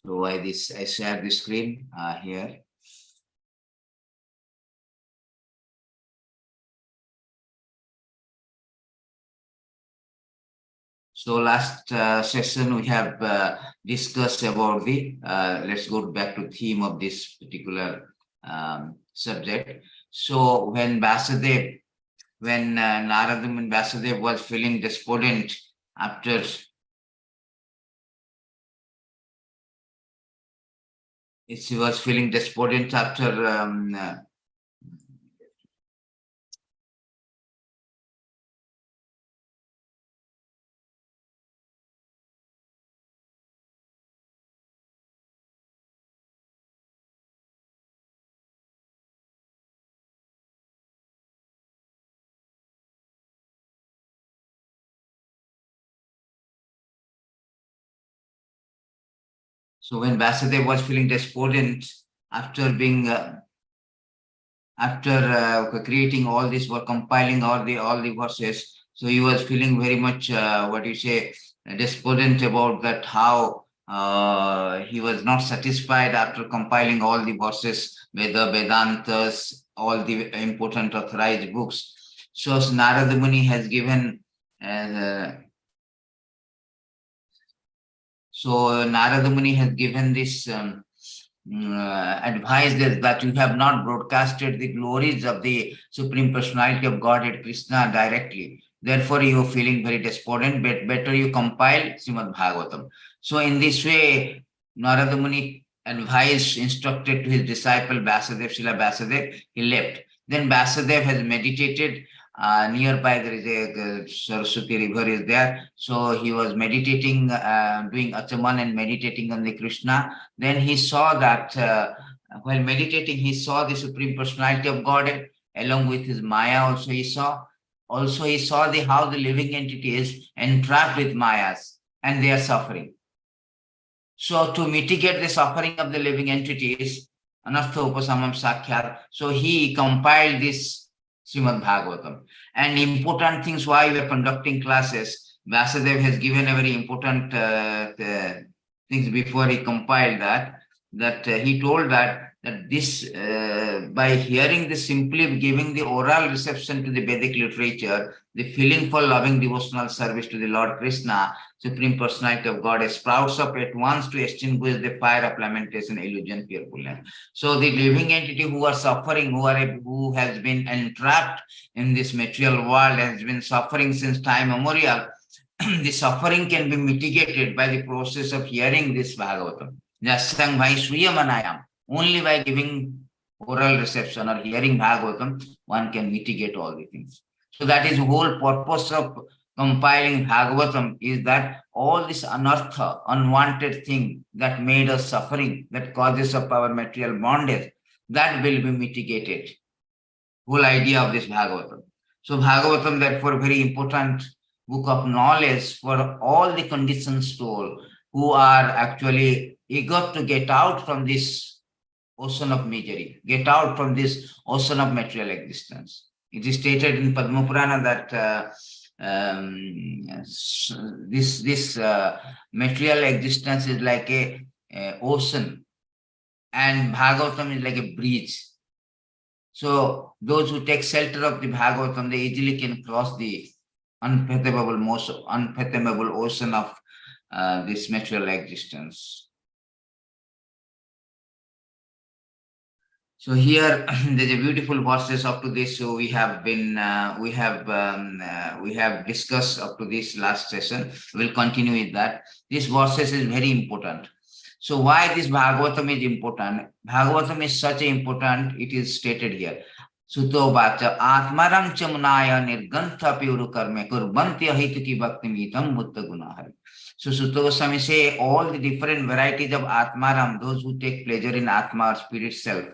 So I share the screen here. So last session we have discussed about the, let's go back to theme of this particular subject. So when Vasudev, when Narada Muni Vasudev was feeling despondent after he was feeling despondent after so when Vasudev was feeling despondent after being creating all this, or compiling all the verses, so he was feeling very much despondent about that, how he was not satisfied after compiling all the verses, Vedantas, all the important authorized books. So Narada Muni has given Narada Muni has given this advice that you have not broadcasted the glories of the Supreme Personality of Godhead Krishna directly. Therefore, you are feeling very despondent, but better you compile Śrīmad Bhāgavatam. So in this way, Narada Muni advised, instructed to his disciple Vasudev, Srila Vasudev, he left. Then Vasudev has meditated. Nearby there is a Saraswati river is there. So he was meditating, doing Achaman and meditating on the Krishna. Then he saw that while meditating, he saw the Supreme Personality of Godhead along with his Maya also he saw. Also he saw how the living entity is entrapped with Mayas and they are suffering. So to mitigate the suffering of the living entities, Anartha Upasamam Sakhyat, so he compiled this Śrīmad Bhāgavatam. And important things why we are conducting classes, Vasudev has given a very important things before he compiled that he told that this, by hearing this, simply giving the oral reception to the Vedic literature, the feeling for loving devotional service to the Lord Krishna, Supreme Personality of God, sprouts up at once to extinguish the fire of lamentation, illusion, fearfulness. So the living entity who are suffering, who has been entrapped in this material world, has been suffering since time immemorial, the suffering can be mitigated by the process of hearing this Bhagavatam. Jasang bhai swiyamanayam. Only by giving oral reception or hearing Bhagavatam, one can mitigate all the things. So that is the whole purpose of compiling Bhagavatam, is that all this anartha, unwanted thing that made us suffering, that causes of our material bondage, that will be mitigated. Whole idea of this Bhagavatam. So Bhagavatam, therefore, very important book of knowledge for all the conditioned soul who are actually eager to get out from this ocean of misery, get out from this ocean of material existence. It is stated in Padma Purana that this material existence is like a ocean, and Bhagavatam is like a bridge. So those who take shelter of the Bhagavatam, they easily can cross the unfathomable ocean of this material existence. So here there's a beautiful verses up to this. So we have discussed up to this last session. We'll continue with that. This verses is very important. So why this Bhagavatam is important? Bhagavatam is such important. It is stated here. Suto vacha atmaram chamunaya nirgantha piuru karme kurbanti ahituki bhaktimitam mutta gunahari. So Sutta Goswami say all the different varieties of atmaram, those who take pleasure in atma or spirit self,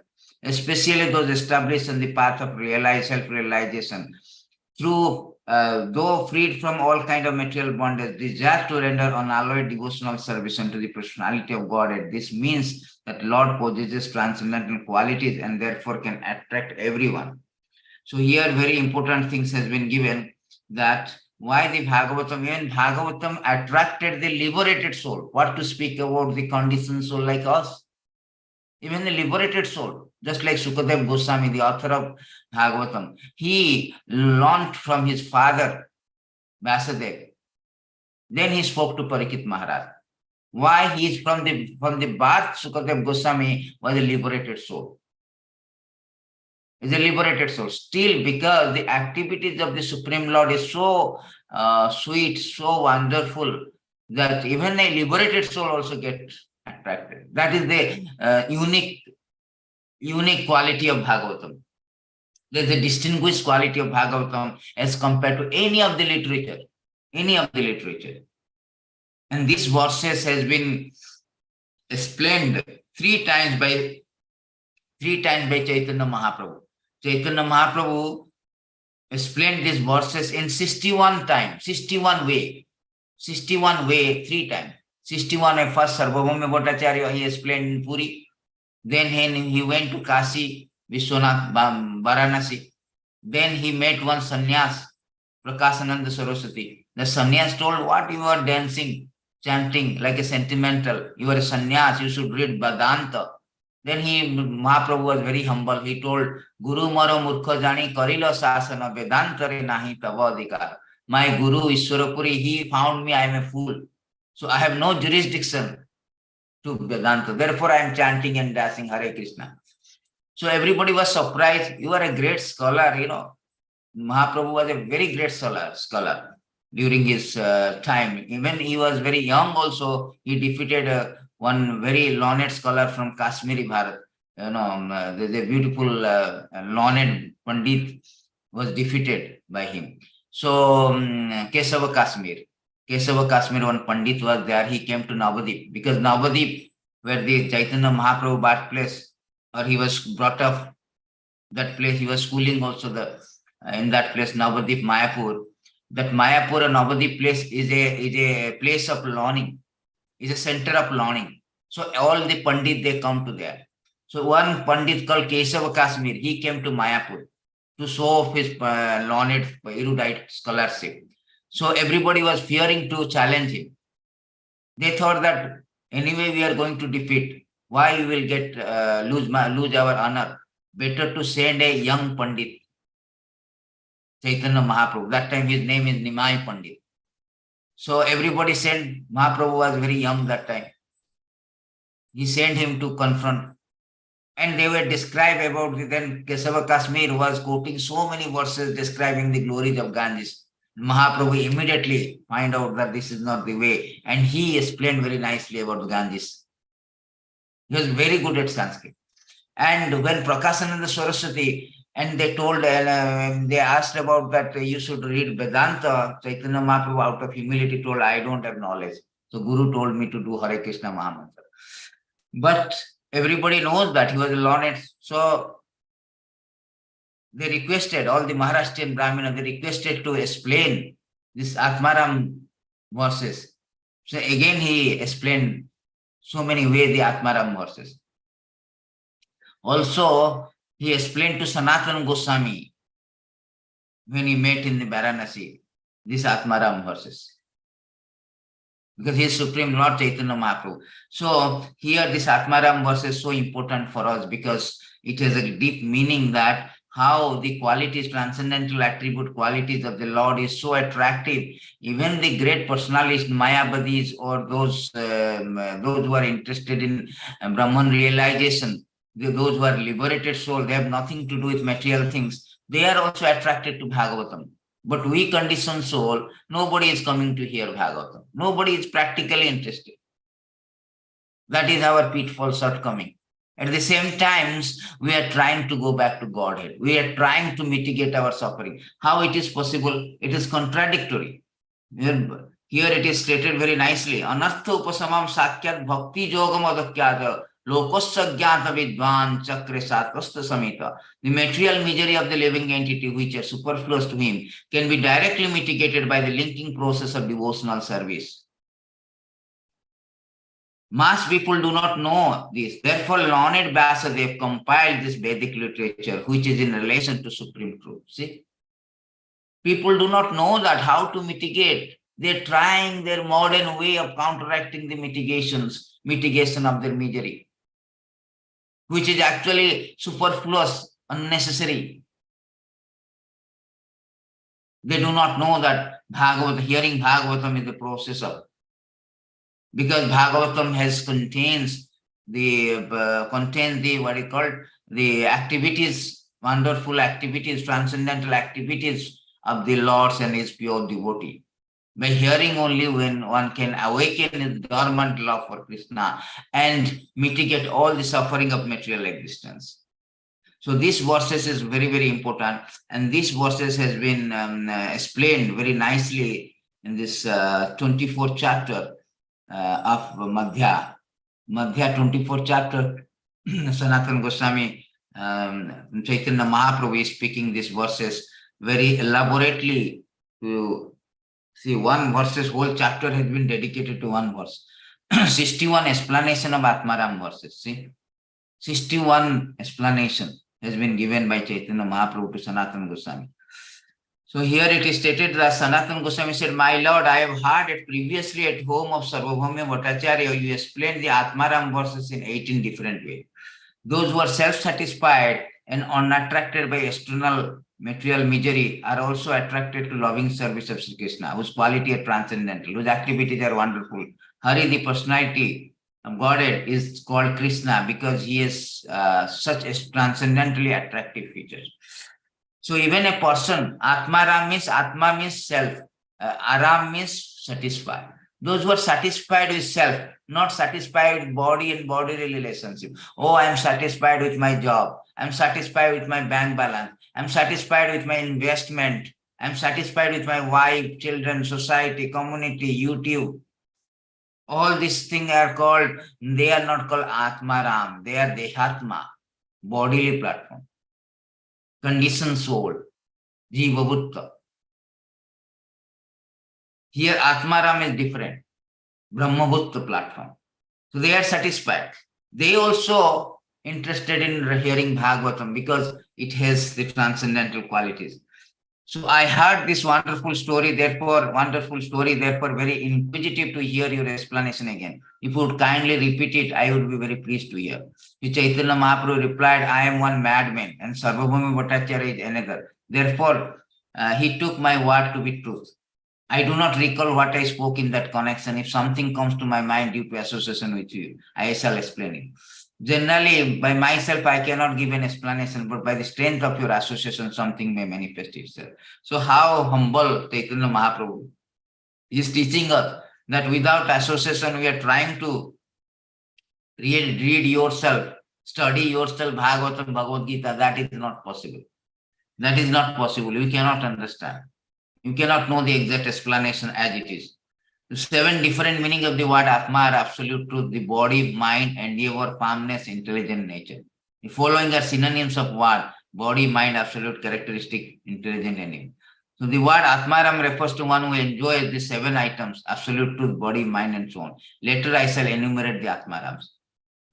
especially those established on the path of self-realization, through though freed from all kind of material bondage, desire to render unalloyed devotional service unto the personality of Godhead. This means that Lord possesses transcendental qualities and therefore can attract everyone. So here very important things has been given, that Why the Bhagavatam? Even Bhagavatam attracted the liberated soul. What to speak about the conditioned soul like us? Even the liberated soul, just like Sukadev Goswami, the author of Bhagavatam, he learnt from his father, Vasudev. Then he spoke to Parikshit Maharaj. Why he is from the birth, Sukadev Goswami was a liberated soul. Is a liberated soul. Still, because the activities of the Supreme Lord is so sweet, so wonderful, that even a liberated soul also gets attracted. That is the unique quality of Bhagavatam. There's a distinguished quality of Bhagavatam as compared to any of the literature. And these verses has been explained three times by Chaitanya Mahaprabhu. Chaitanya Mahaprabhu explained these verses in 61 times, 61 way, 3 times. 61 at first Sarvabhauma Bhattacharya, he explained in Puri. Then he went to Kashi, Vishwanath, Varanasi. Then he met one sannyas, Prakashananda Saraswati. The sannyas told, what you are dancing, chanting like a sentimental, you are a sannyas, you should read Vedanta. Then Mahaprabhu was very humble. He told, Guru maro murkha jani karilo sasana vedantare nahi tava adhikar. My Guru Ishwarapuri, he found me, I am a fool. So I have no jurisdiction to Vedanta. Therefore, I am chanting and dancing Hare Krishna. So everybody was surprised. You are a great scholar, you know. Mahaprabhu was a very great scholar during his time. Even he was very young also. He defeated one very learned scholar from Kashmiri Bharat. You know, there's a beautiful learned Pandit was defeated by him. So Kesava Kashmir, one Pandit was there. He came to Navadip because Navadip, where the Chaitanya Mahaprabhu birthplace, or he was brought up, that place, he was schooling also in that place, Navadip, Mayapur. That Mayapur and Navadip place is a place of learning, is a center of learning. So all the Pandit, they come to there. So one Pandit called Kesava Kashmir, he came to Mayapur to show off his learned, erudite scholarship. So everybody was fearing to challenge him. They thought that anyway we are going to defeat. Why we will get lose our honor? Better to send a young Pandit, Chaitanya Mahaprabhu. That time his name is Nimai Pandit. So everybody sent. Mahaprabhu was very young that time. He sent him to confront. And they were described about then Kesava Kashmir was quoting so many verses describing the glories of Ganges. Mahaprabhu immediately find out that this is not the way. And he explained very nicely about Ganges. He was very good at Sanskrit. And when Prakashananda Saraswati, and they told, they asked about that you should read Vedanta, Chaitanya Mahaprabhu out of humility told, I don't have knowledge. So Guru told me to do Hare Krishna Mahamantra. But everybody knows that he was a learned. So they requested, all the Maharashtrian Brahmana, they requested to explain this Atmaram verses. So again he explained so many ways the Atmaram verses. Also, he explained to Sanatana Goswami when he met in the Varanasi, these Atmaram verses. Because he is Supreme Lord Chaitanya Mahaprabhu. So here this Atmaram verse is so important for us because it has a deep meaning that how the qualities, transcendental attribute qualities of the Lord is so attractive. Even the great personalists, Mayavadis, or those who are interested in Brahman realization, those who are liberated soul, they have nothing to do with material things. They are also attracted to Bhagavatam. But we conditioned soul, nobody is coming to hear Bhagavatam. Nobody is practically interested. That is our pitfall shortcoming. At the same time, we are trying to go back to Godhead. We are trying to mitigate our suffering. How it is possible? It is contradictory. Here it is stated very nicely. Anartha upasamam sakyat bhakti yogam adakyata lokosya jnata vidvan chakre satvasta samita. The material misery of the living entity which are superfluous to him can be directly mitigated by the linking process of devotional service. Mass people do not know this. Therefore, learned Vyasadeva have compiled this Vedic literature, which is in relation to supreme truth. See? People do not know that how to mitigate. They're trying their modern way of counteracting the mitigation of their misery, which is actually superfluous, unnecessary. They do not know that hearing Bhagavatam is the process of, because Bhagavatam contains the what is called the activities, wonderful activities, transcendental activities of the Lord's and his pure devotee. By hearing only when one can awaken his dormant love for Krishna and mitigate all the suffering of material existence. So this verses is very, very important, and this verses has been explained very nicely in this 24th chapter of Madhya. Madhya 24th chapter, Sanatana Goswami, Chaitanya Mahaprabhu is speaking these verses very elaborately. To see, one verses, whole chapter has been dedicated to one verse. 61 explanation of Atmaram verses. See, 61 explanation has been given by Chaitanya Mahaprabhu to Sanatana Goswami. So here it is stated that Sanatana Goswami said, "My Lord, I have heard it previously at home of Sarvabhaumya Bhattacharya. You explained the Atmaram verses in 18 different ways. Those who are self-satisfied and unattracted by external material misery are also attracted to loving service of Sri Krishna, whose quality are transcendental, whose activities are wonderful. Hari, the personality of Godhead, is called Krishna because he has such a transcendentally attractive features." So even a person, Atma means self, Aram means satisfied. Those who are satisfied with self, not satisfied with body and bodily relationship. Oh, I am satisfied with my job. I'm satisfied with my bank balance. I'm satisfied with my investment. I'm satisfied with my wife, children, society, community, YouTube. All these things are called, they are not called Atmaram. They are Dehatma, bodily platform. Conditioned soul, Jiva Bhutta. Here Atmaram is different, Brahma Bhutta platform. So they are satisfied. They also interested in hearing Bhagavatam because it has the transcendental qualities. So I heard this wonderful story, therefore very inquisitive to hear your explanation again. If you would kindly repeat it, I would be very pleased to hear. Chaitanya Mahaprabhu replied, "I am one madman and Sarvabhaumya Bhattacharya is another. Therefore, he took my word to be truth. I do not recall what I spoke in that connection. If something comes to my mind due to association with you, I shall explain it. Generally, by myself, I cannot give an explanation, but by the strength of your association, something may manifest itself." So how humble Chaitanya Mahaprabhu is teaching us that without association, we are trying to read yourself, study yourself, Bhagavatam, Bhagavad Gita. That is not possible. That is not possible. You cannot understand. You cannot know the exact explanation as it is. The 7 different meanings of the word Atma are absolute truth, the body, mind, endeavor, calmness, intelligent nature. The following are synonyms of word: body, mind, absolute, characteristic, intelligent, endeavor. So the word Atmaram refers to one who enjoys the 7 items: absolute truth, body, mind, and so on. Later I shall enumerate the Atmarams.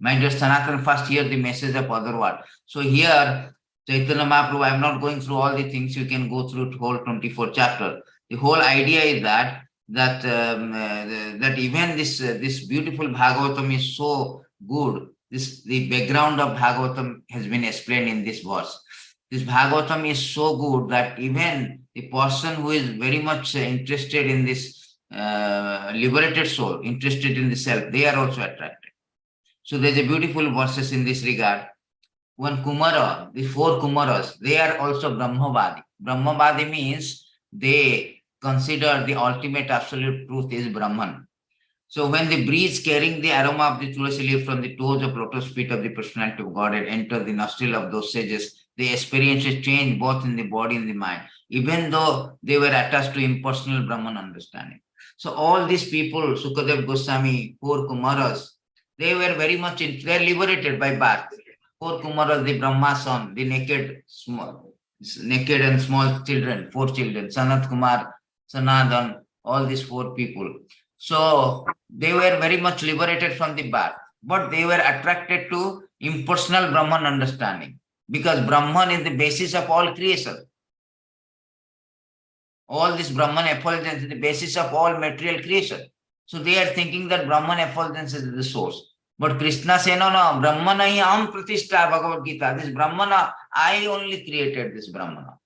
My dear Sanatan, first hear the message of other word. So here, Chaitanya Mahaprabhu, I am not going through all the things. You can go through the whole 24 chapter. The whole idea is that even this beautiful Bhagavatam is so good. The background of Bhagavatam has been explained in this verse. This Bhagavatam is so good that even the person who is very much interested in this liberated soul, interested in the self, they are also attracted. So there's a beautiful verses in this regard. One Kumara, the 4 Kumaras, they are also Brahmavadi. Brahmavadi means they consider the ultimate absolute truth is Brahman. So when the breeze carrying the aroma of the tulsi leaf from the toes of lotus feet of the personality of Godhead enter the nostril of those sages, they experience a change both in the body and the mind, even though they were attached to impersonal Brahman understanding. So all these people, Sukadev Goswami, 4 Kumaras, they were very much, they are liberated by birth. 4 Kumaras, the Brahma son, the naked and small children, 4 children, Sanat Kumar, Sanatan, all these 4 people. So they were very much liberated from the birth, but they were attracted to impersonal Brahman understanding because Brahman is the basis of all creation. All this Brahman effulgence is the basis of all material creation. So they are thinking that Brahman effulgence is the source. But Krishna says, no, no, Brahmana hi am pratishtha, Bhagavad Gita. This Brahmana, I only created this Brahmana.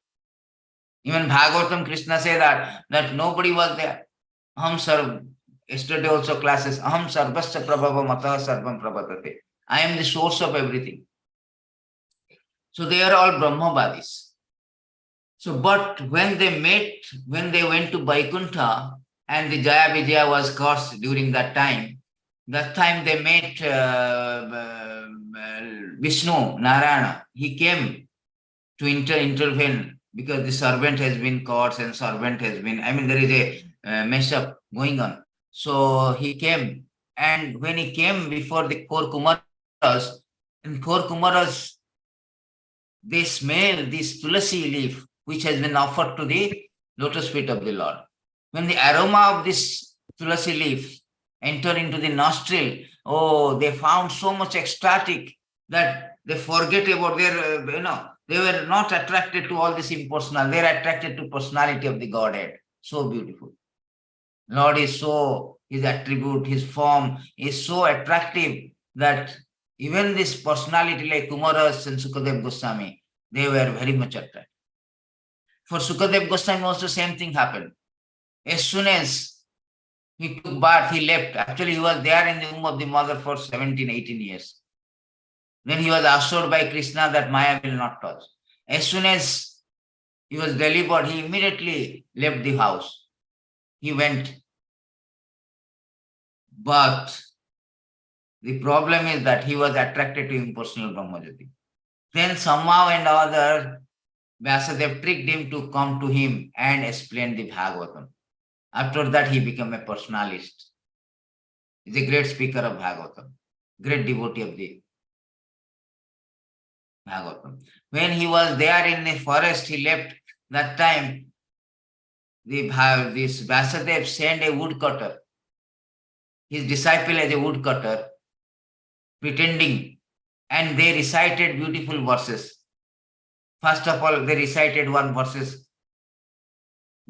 Even Bhagavatam, Krishna says that nobody was there. Aham sarv, yesterday also classes, aham sarvasya prabhava matah sarvam prabhatate. I am the source of everything. So they are all Brahmavadis. So, but when they went to Vaikuntha and the Jaya Vijaya was cursed during that time they met Vishnu, Narayana. He came to intervene because the servant has been cursed and servant has been, there is a mess up going on. So he came, and when he came before the Kor Kumaras, and Kor Kumaras, they smell this tulasi leaf which has been offered to the lotus feet of the Lord. When the aroma of this tulasi leaf entered into the nostril, they found so much ecstatic that they forget about their, they were not attracted to all this impersonal. They are attracted to personality of the Godhead. So beautiful. Lord is so, his attribute, his form is so attractive that even this personality like Kumaras and Sukadev Goswami, they were very much attracted. For Sukadev Goswami also same thing happened. As soon as he took bath, he left. Actually, he was there in the womb of the mother for 17, 18 years. Then he was assured by Krishna that Maya will not touch. As soon as he was delivered, he immediately left the house. He went. But the problem is that he was attracted to impersonal Brahmajyoti. Then somehow and other, Vyasadeva tricked him to come to him and explain the Bhagavatam. After that, he became a personalist. He's a great speaker of Bhagavatam, great devotee of the Bhagavatam. When he was there in the forest, he left. That time, this Vyasadeva sent a woodcutter. His disciple as a woodcutter, pretending, and they recited beautiful verses. First of all, they recited one verses,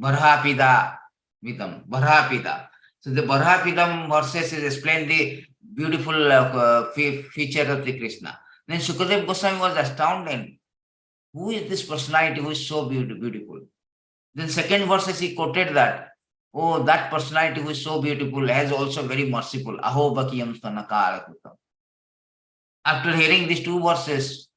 Barhapida Vidam, Barhapida. So the Barhapidam verses is explained the beautiful feature of the Krishna. Then Sukadev Goswami was astounded. Who is this personality who is so beautiful? Then second verses he quoted that, that personality who is so beautiful has also very merciful. Aho Bakiyam Stanakara Kutam. After hearing these two verses,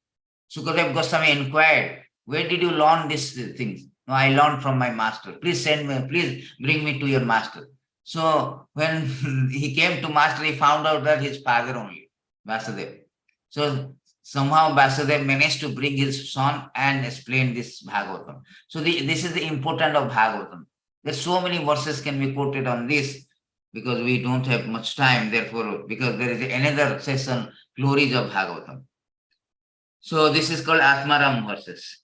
Sukadev Goswami inquired, where did you learn these things? No, I learned from my master. Please bring me to your master. So when he came to master, he found out that his father only, Vasudev. So somehow Vasudev managed to bring his son and explain this Bhagavatam. So this is the importance of Bhagavatam. There's so many verses can be quoted on this because we don't have much time. Therefore, because there is another session, glories of Bhagavatam. So this is called Atmaram verses.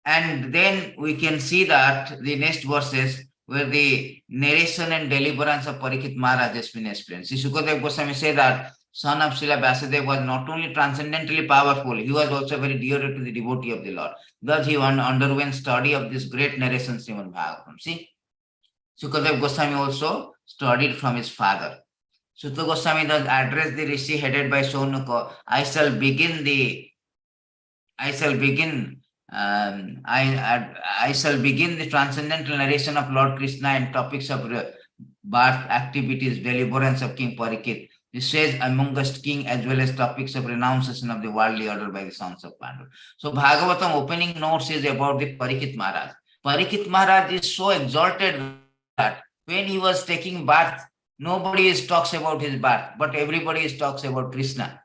And then we can see that the next verses where the narration and deliverance of Parikshit Maharaj has been explained. See, Sukadev Goswami said that son of Srila Vyasadeva was not only transcendently powerful, he was also very dear to the devotee of the Lord. Thus he underwent study of this great narration, Śrīmad Bhāgavatam. See, Sukadev Goswami also studied from his father. Sutta Goswami thus addressed the Rishi headed by Shaunika. I shall begin the transcendental narration of Lord Krishna and topics of birth, activities, deliverance of King Parikshit. This says amongst king as well as topics of renunciation of the worldly order by the sons of Pandu. So Bhagavatam opening notes is about the Parikshit Maharaj. Parikshit Maharaj is so exalted that when he was taking birth, nobody talks about his birth, but everybody talks about Krishna.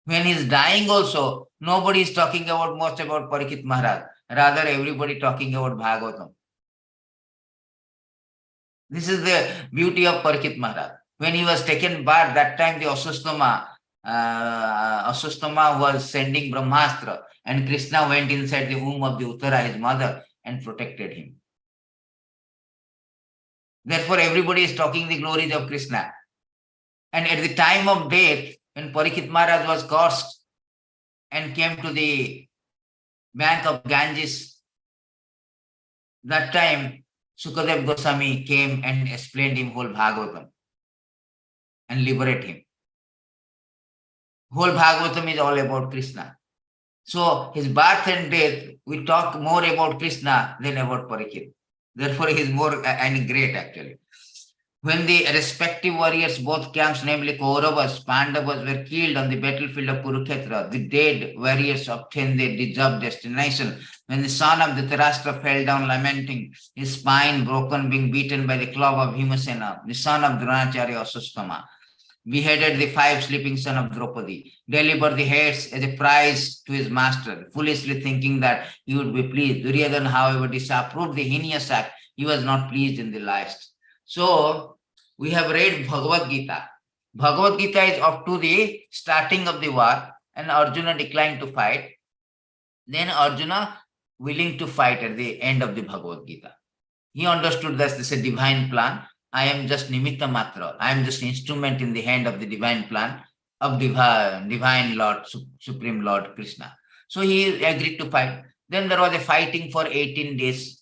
When he is dying also, nobody is talking much about Parikshit Maharaj. Rather, everybody talking about Bhagavatam. This is the beauty of Parikshit Maharaj. When he was taken birth, that time the Asustama was sending Brahmastra, and Krishna went inside the womb of the Uttara, his mother, and protected him. Therefore, everybody is talking the glories of Krishna. And at the time of death, when Parikshit Maharaj was cursed and came to the bank of Ganges, That time, Sukadev Goswami came and explained him whole Bhagavatam and liberate him. Whole Bhagavatam is all about Krishna. So his birth and death, we talk more about Krishna than about Parikshit. Therefore, he is more and great actually. When the respective warriors, both camps, namely Kauravas, Pandavas, were killed on the battlefield of Kurukshetra, the dead warriors obtained their deserved destination. When the son of Dhritarashtra fell down lamenting, his spine broken, being beaten by the club of Bhimasena, the son of Dronacharya Asustama, beheaded the 5 sleeping sons of Draupadi, delivered the heads as a prize to his master, foolishly thinking that he would be pleased. Duryodhana, however, disapproved the heinous act. He was not pleased in the least. So, we have read Bhagavad Gita. Bhagavad Gita is up to the starting of the war, and Arjuna declined to fight. Then Arjuna willing to fight at the end of the Bhagavad Gita. He understood that this is a divine plan. I am just nimitta matra. I am just instrument in the hand of the divine plan of divine Lord, Supreme Lord Krishna. So he agreed to fight. Then there was a fighting for 18 days.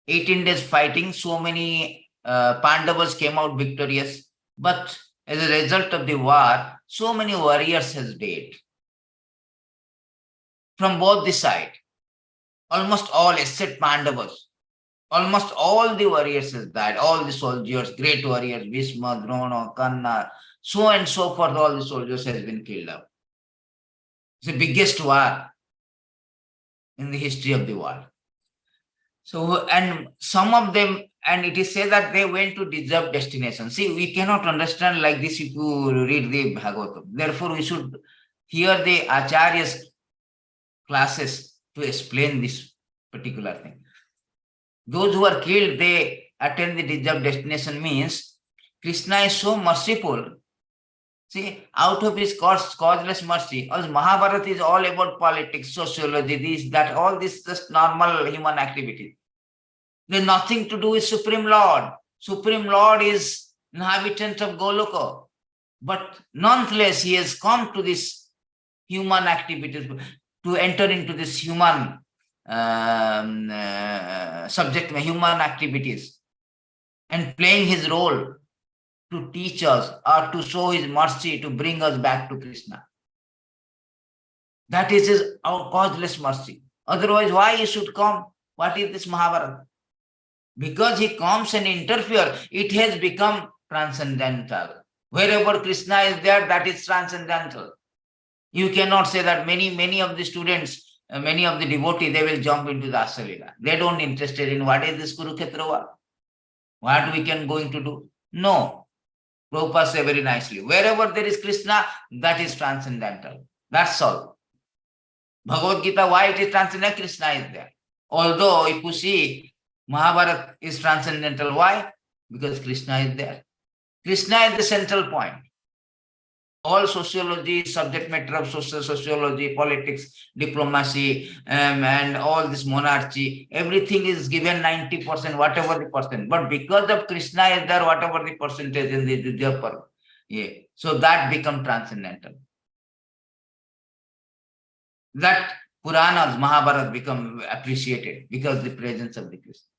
18 days fighting, so many Pandavas came out victorious. But as a result of the war, so many warriors has died. From both the sides. Almost all except Pandavas. Almost all the warriors has died. All the soldiers, great warriors, Bhishma, Droṇa, Karna, so and so forth, all the soldiers has been killed up. It's the biggest war in the history of the world. So, and some of them, and it is said that they went to deserved destination. See, we cannot understand like this if you read the Bhagavatam. Therefore, we should hear the Acharya's classes to explain this particular thing. Those who are killed, they attain the deserved destination means Krishna is so merciful. See, out of his causeless mercy, all Mahabharata is all about politics, sociology, this, that, all this just normal human activity. There's nothing to do with Supreme Lord. Supreme Lord is inhabitant of Goloka. But nonetheless, he has come to this human activities, to enter into this human subject, human activities, and playing his role to teach us or to show his mercy to bring us back to Krishna. That is our causeless mercy. Otherwise, why he should come? What is this Mahabharata? Because he comes and interferes, it has become transcendental. Wherever Krishna is there, that is transcendental. You cannot say that many of the students, many of the devotees, they will jump into the Asalila. They don't interested in what is this Kurukshetra war. What we can going to do? No. Prabhupada say very nicely, wherever there is Krishna, that is transcendental. That's all. Bhagavad Gita, why it is transcendental? Krishna is there. Although if you see, Mahabharata is transcendental. Why? Because Krishna is there. Krishna is the central point. All sociology, subject matter of social sociology, politics, diplomacy, and all this monarchy, everything is given 90%, whatever the percent. But because of Krishna is there, whatever the percentage in the yeah. So that become transcendental. That Puranas, Mahabharata become appreciated because the presence of the Krishna.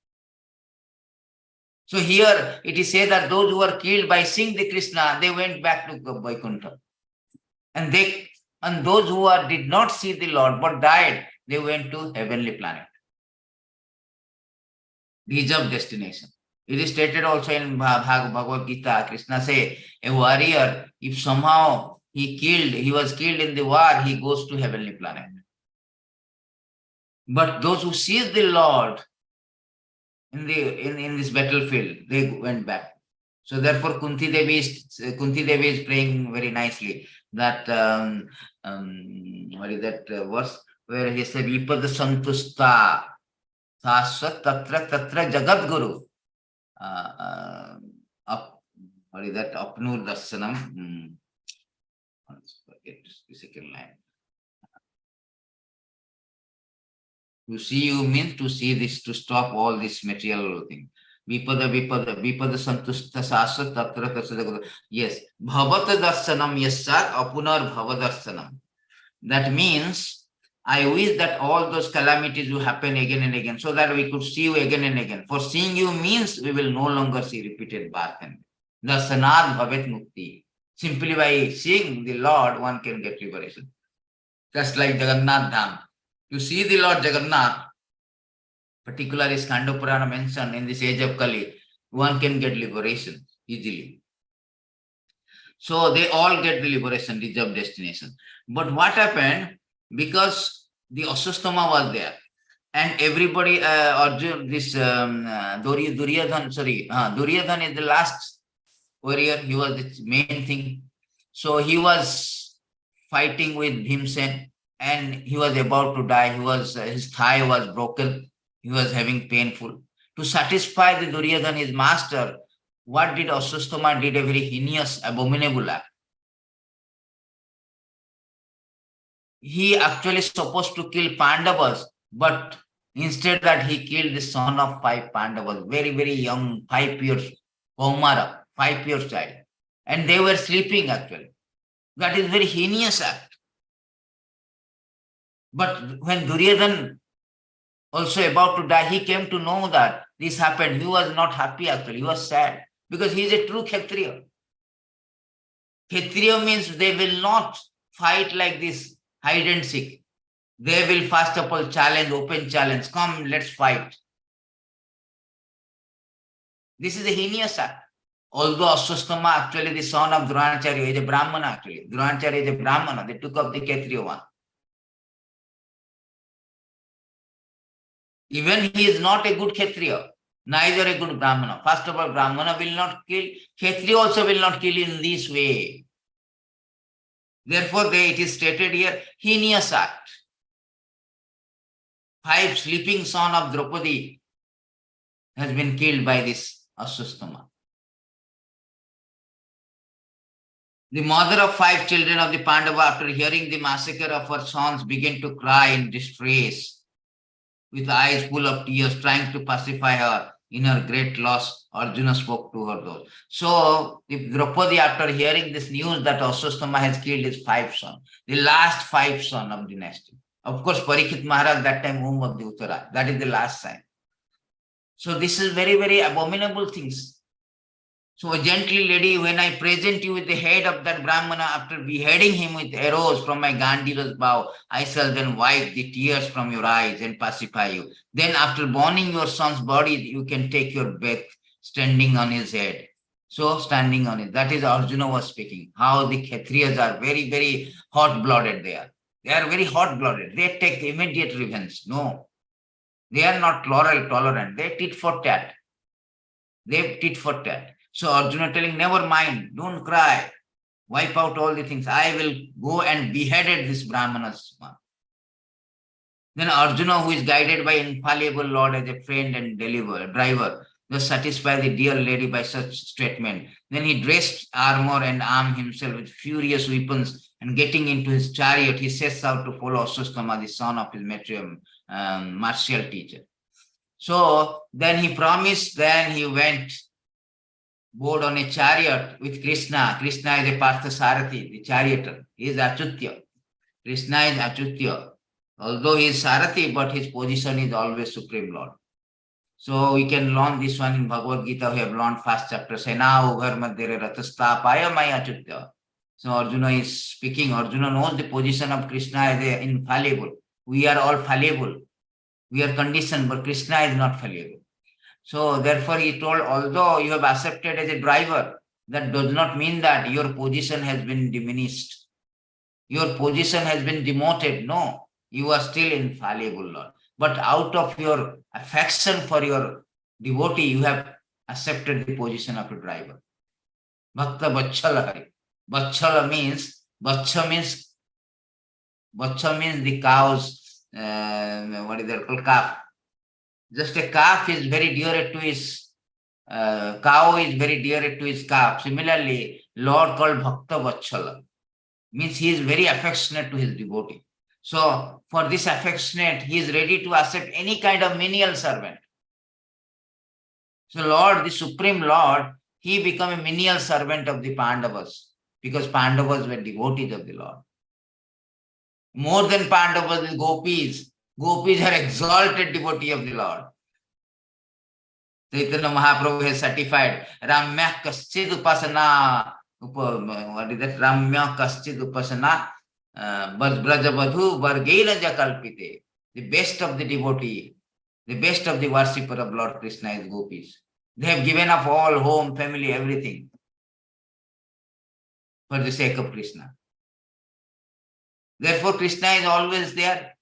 So here it is said that those who were killed by seeing the Krishna, they went back to Vaikuntha. And those who did not see the Lord but died, they went to heavenly planet. Reserved destination. It is stated also in Bhagavad Gita. Krishna say, a warrior, if somehow he was killed in the war, he goes to heavenly planet. But those who see the Lord in this battlefield, they went back. So therefore, Kunti Devi is praying very nicely that what is that verse where he said, Vipada Santusta Saswat Tatra Tatra Jagat Guru. What is that? Apnur Darsanam. Forget the second line. To see you means to see this, to stop all this material thing. Vipada santusta sasat tatra tasada. Yes. Bhavata darsanam yassat apunar bhava darsanam. That means I wish that all those calamities will happen again and again so that we could see you again and again. For seeing you means we will no longer see repeated birth and death. Dasanad bhavet mukti. Simply by seeing the Lord, one can get liberation. Just like Jagannath Dham. To see the Lord Jagannath, particularly Skanda Purana mentioned in this age of Kali, one can get liberation easily. So they all get the liberation, reserved destination. But what happened? Because the Asustama was there, and everybody, Duryodhan is the last warrior. He was the main thing. So he was fighting with Bhimsen, and he was about to die. His thigh was broken. He was having painful. To satisfy the Duryodhan, his master, what did Asustama did? A very heinous, abominable act. He actually supposed to kill Pandavas, but instead that he killed the son of 5 Pandavas, very, very young, 5 years, Kaumara, 5 years child. And they were sleeping actually. That is very heinous act. But when Duryodhan also about to die, he came to know that this happened. He was not happy actually, he was sad because he is a true Kshatriya. Kshatriya means they will not fight like this, hide and seek. They will first of all challenge, open challenge. Come, let's fight. This is a heinous act. Although Asustama, actually the son of Dronacharya, is a Brahmana actually. Dronacharya is a Brahmana. They took up the Kshatriya one. Even he is not a good Kshatriya, neither a good Brahmana. First of all, Brahmana will not kill. Kshatriya also will not kill in this way. Therefore, it is stated here, heinous act. 5 sleeping son of Draupadi has been killed by this Asustama. The mother of 5 children of the Pandava, after hearing the massacre of her sons, began to cry in distress, with eyes full of tears, trying to pacify her. In her great loss, Arjuna spoke to her those. So, if Draupadi, after hearing this news that Asustama has killed his 5 sons, the last 5 sons of dynasty. Of course, Parikshit Maharaj, that time womb of the Uttara, that is the last sign. So, this is very, very abominable things. So, gently, lady, when I present you with the head of that Brahmana, after beheading him with arrows from my Gandhira's bow, I shall then wipe the tears from your eyes and pacify you. Then, after burning your son's body, you can take your bath standing on his head. So, standing on it. That is Arjuna was speaking. How the Kshatriyas are very, very hot-blooded there. They are very hot-blooded. They take immediate revenge. No. They are not tolerant. They tit for tat. They tit for tat. So Arjuna telling, never mind, don't cry, wipe out all the things. I will go and beheaded this Brahmanas. Then Arjuna, who is guided by infallible Lord as a friend and driver, thus satisfy the dear lady by such statement. Then he dressed armor and armed himself with furious weapons, and getting into his chariot, he sets out to follow Asustama, the son of his martial teacher. So then he promised, then he went board on a chariot with Krishna. Krishna is a Parthasarathi, the charioteer. He is Achutya. Krishna is Achutya. Although he is Sarathi, but his position is always Supreme Lord. So we can learn this one in Bhagavad Gita. We have learned first chapter. Sena ughar madhyare ratastapaya maya Achutya. So Arjuna is speaking. Arjuna knows the position of Krishna as a infallible. We are all fallible. We are conditioned, but Krishna is not fallible. So therefore he told, although you have accepted as a driver, that does not mean that your position has been diminished. Your position has been demoted. No, you are still infallible, Lord. But out of your affection for your devotee, you have accepted the position of a driver. Bhakta Vachala Hari. Vachala means the cows, what is that called? Calf. Just a calf is very dear to his cow is very dear to his calf. Similarly, Lord called Bhakta Vachala means he is very affectionate to his devotee. So for this affectionate, he is ready to accept any kind of menial servant. So Lord, the Supreme Lord, he became a menial servant of the Pandavas because Pandavas were devotees of the Lord. More than Pandavas, the gopis. Gopis are exalted devotee of the Lord. Chaitanya Mahaprabhu has certified Ramya Kaschid Upasana. What is that? Ramya Kaschid Upasana. Brajabadhu Vargena Jakalpite. The best of the devotee, the best of the worshipper of Lord Krishna is gopis. They have given up all home, family, everything for the sake of Krishna. Therefore, Krishna is always there.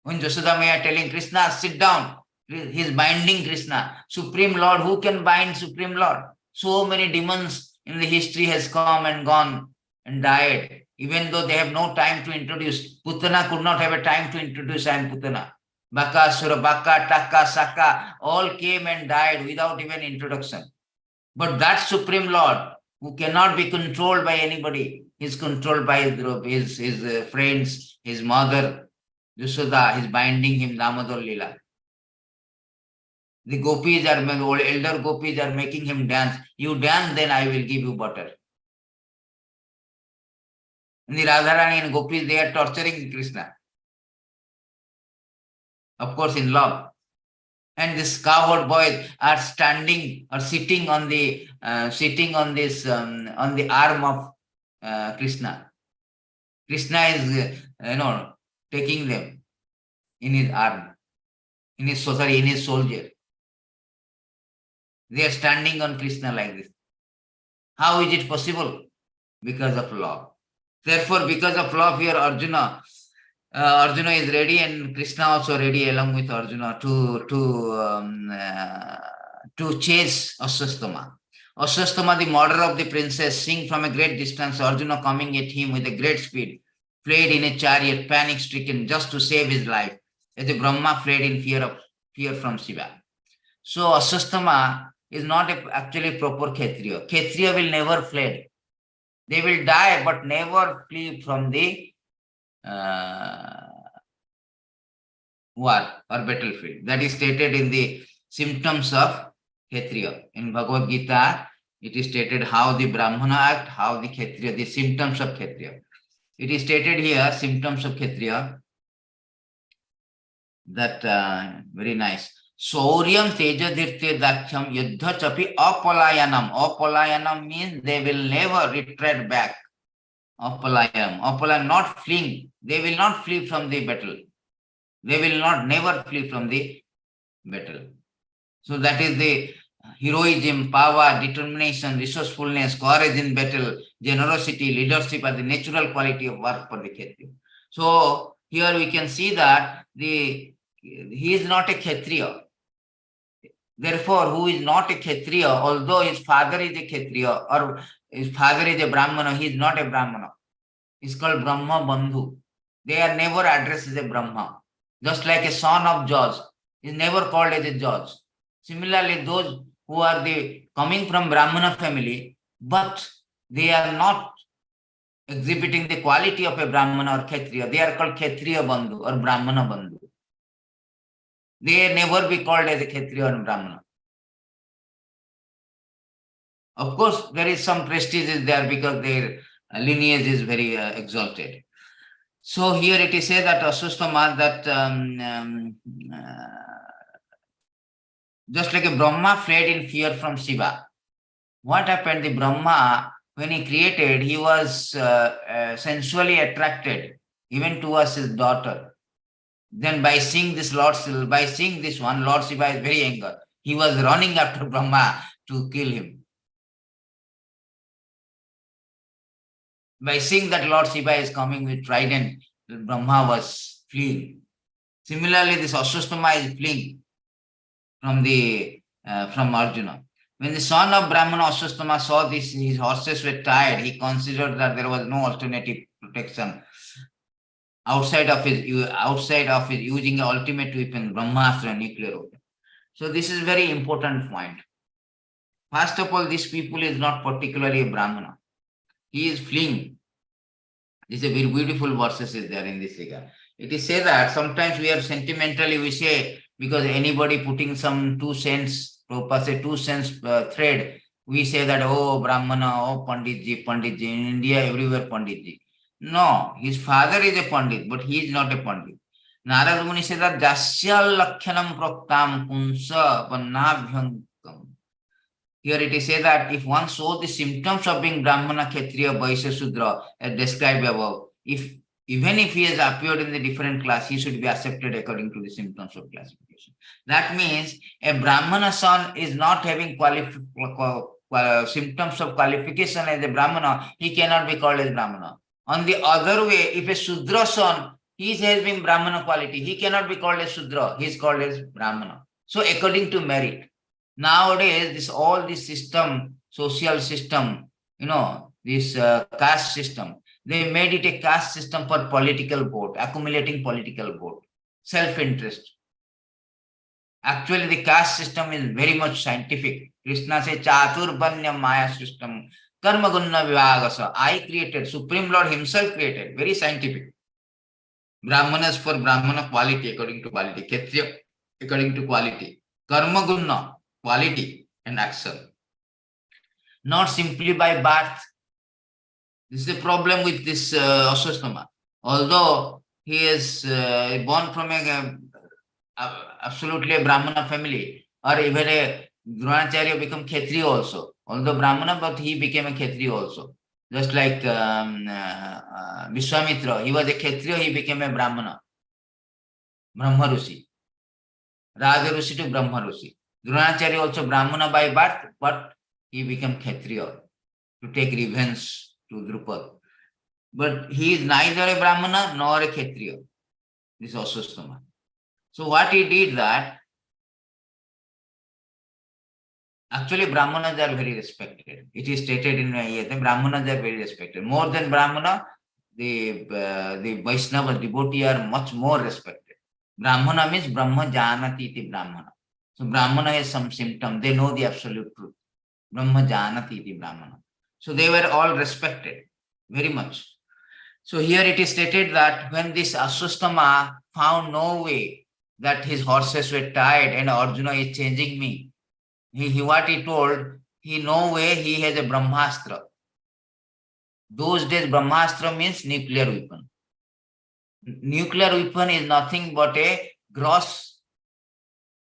When Yashoda Maya are telling Krishna, sit down, he is binding Krishna. Supreme Lord, who can bind Supreme Lord? So many demons in the history has come and gone and died. Even though they have no time to introduce. Putana could not have a time to introduce I am Putana. Baka, Sura, Baka, Taka, Saka, all came and died without even introduction. But that Supreme Lord, who cannot be controlled by anybody, is controlled by his friends, his mother, Yashoda, is binding him, Damodar Lila. The gopis are, elder gopis are making him dance. You dance, then I will give you butter. And the Radharani and gopis, they are torturing Krishna. Of course, in love. And these cowherd boys are standing or sitting on the on the arm of Krishna. Krishna is taking them in his arm, in his soldier. They are standing on Krishna like this. How is it possible? Because of love. Therefore, because of love, here Arjuna is ready, and Krishna also ready along with Arjuna to chase Ashwasthama. Ashwasthama, the murderer of the princess, seeing from a great distance Arjuna coming at him with a great speed, fled in a chariot, panic-stricken, just to save his life, as the Brahma fled in fear from Shiva. So Ashwasthama is not actually proper Kshatriya. Kshatriya will never fled. They will die, but never flee from the war or battlefield. That is stated in the symptoms of Kshatriya. In Bhagavad Gita, it is stated how the Brahmana act, how the Kshatriya, the symptoms of Kshatriya. It is stated here, symptoms of Kshatriya, that very nice. Sauryam tejadhirte dakhyam yuddha chapi apalayanam. Apalayanam means they will never retreat back. Apalayam, not fleeing. They will not flee from the battle. They will never flee from the battle. So that is the heroism, power, determination, resourcefulness, courage in battle, generosity, leadership are the natural quality of work for the Kshatriya. So here we can see that he is not a Kshatriya. Therefore, who is not a Kshatriya, although his father is a Kshatriya or his father is a Brahmana, he is not a Brahmana. It's called Brahma Bandhu. They are never addressed as a Brahma. Just like a son of Judge is never called as a judge. Similarly, those who are coming from Brahmana family, but they are not exhibiting the quality of a Brahmana or Kshatriya, they are called Kshatriya Bandhu or Brahmana Bandhu. They never be called as a Kshatriya or Brahmana. Of course, there is some prestige is there because their lineage is very exalted. So here it is said that Ashwasthama, that just like a Brahma fled in fear from Shiva. What happened? The Brahma, when he created, he was sensually attracted, even towards his daughter. Then by seeing this Lord Shiva is very angry. He was running after Brahma to kill him. By seeing that Lord Shiva is coming with trident, Brahma was fleeing. Similarly, this Ashwasthama is fleeing from Arjuna. When the son of Brahmana Ashwasthama saw this, his horses were tired. He considered that there was no alternative protection outside of his using the ultimate weapon, Brahmastra, nuclear weapon. So this is very important point. First of all, this people is not particularly a Brahmana. He is fleeing. This is a very beautiful verses is there in this regard. It is said that sometimes we are sentimentally, we say, because anybody putting some 2 cents, Prabhupada say 2 cents thread, we say that, oh, Brahmana, oh, Panditji. In India, everywhere Panditji. No, his father is a Pandit, but he is not a Pandit. Narad Muni said that Jasyal Lakshanam Proktam Punsa Pannabhyankam. Here it is said that if one shows the symptoms of being Brahmana, Kshatriya, Vaishya, Sudra, as described above, even if he has appeared in the different class, he should be accepted according to the symptoms of classification. That means a Brahmana son is not having symptoms of qualification as a Brahmana, he cannot be called as Brahmana. On the other way, if a Sudra son, he is having Brahmana quality, he cannot be called as Sudra, he is called as Brahmana. So according to merit. Nowadays, all this system, social system, this caste system, they made it a caste system for political vote, accumulating political vote, self-interest. Actually, the caste system is very much scientific. Krishna says, Chaturbanya Maya system, Karma Gunna Vivagasa. I created, Supreme Lord himself created, very scientific. Brahmanas for Brahmana quality, according to quality. Kshatriya, according to quality. Karma Gunna, quality and action. Not simply by birth. This is the problem with this Aswastama. Although he is born from absolutely a Brahmana family, or even a Dronacharya become Kshatriya also. Although Brahmana, but he became a Kshatriya also. Just like Vishwamitra, he was a Kshatriya, he became a Brahmana. Brahma Rishi. Raja Rishi to Brahma Rishi. Dronacharya also Brahmana by birth, but he became Kshatriya to take revenge to Drupad. But he is neither a Brahmana nor a Kshatriya. This is Aswastama. So what he did that, actually Brahmanas are very respected. It is stated in the Brahmanas are very respected. More than Brahmana, the Vaishnava devotee are much more respected. Brahmana means Brahma Janati iti Brahmana. So Brahmana has some symptom. They know the absolute truth. Brahma Janati iti Brahmana. So they were all respected very much. So here it is stated that when this Aswastama found no way, that his horses were tired and Arjuna is changing me, what he told, no way he has a Brahmastra. Those days Brahmastra means nuclear weapon. Nuclear weapon is nothing but a gross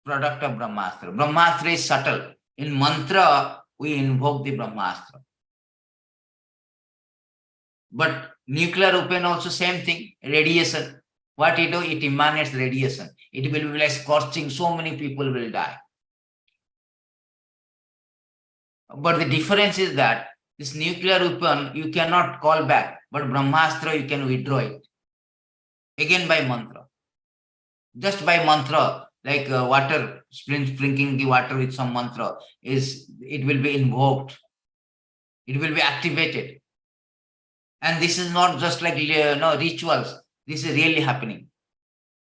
product of Brahmastra. Brahmastra is subtle. In mantra, we invoke the Brahmastra. But nuclear weapon also same thing, radiation. What it do? It emanates radiation. It will be like scorching, so many people will die. But the difference is that this nuclear weapon you cannot call back, but Brahmastra you can withdraw it. Again by mantra. Just by mantra, like water, sprinkling the water with some mantra, it will be invoked. It will be activated. And this is not just like rituals. This is really happening.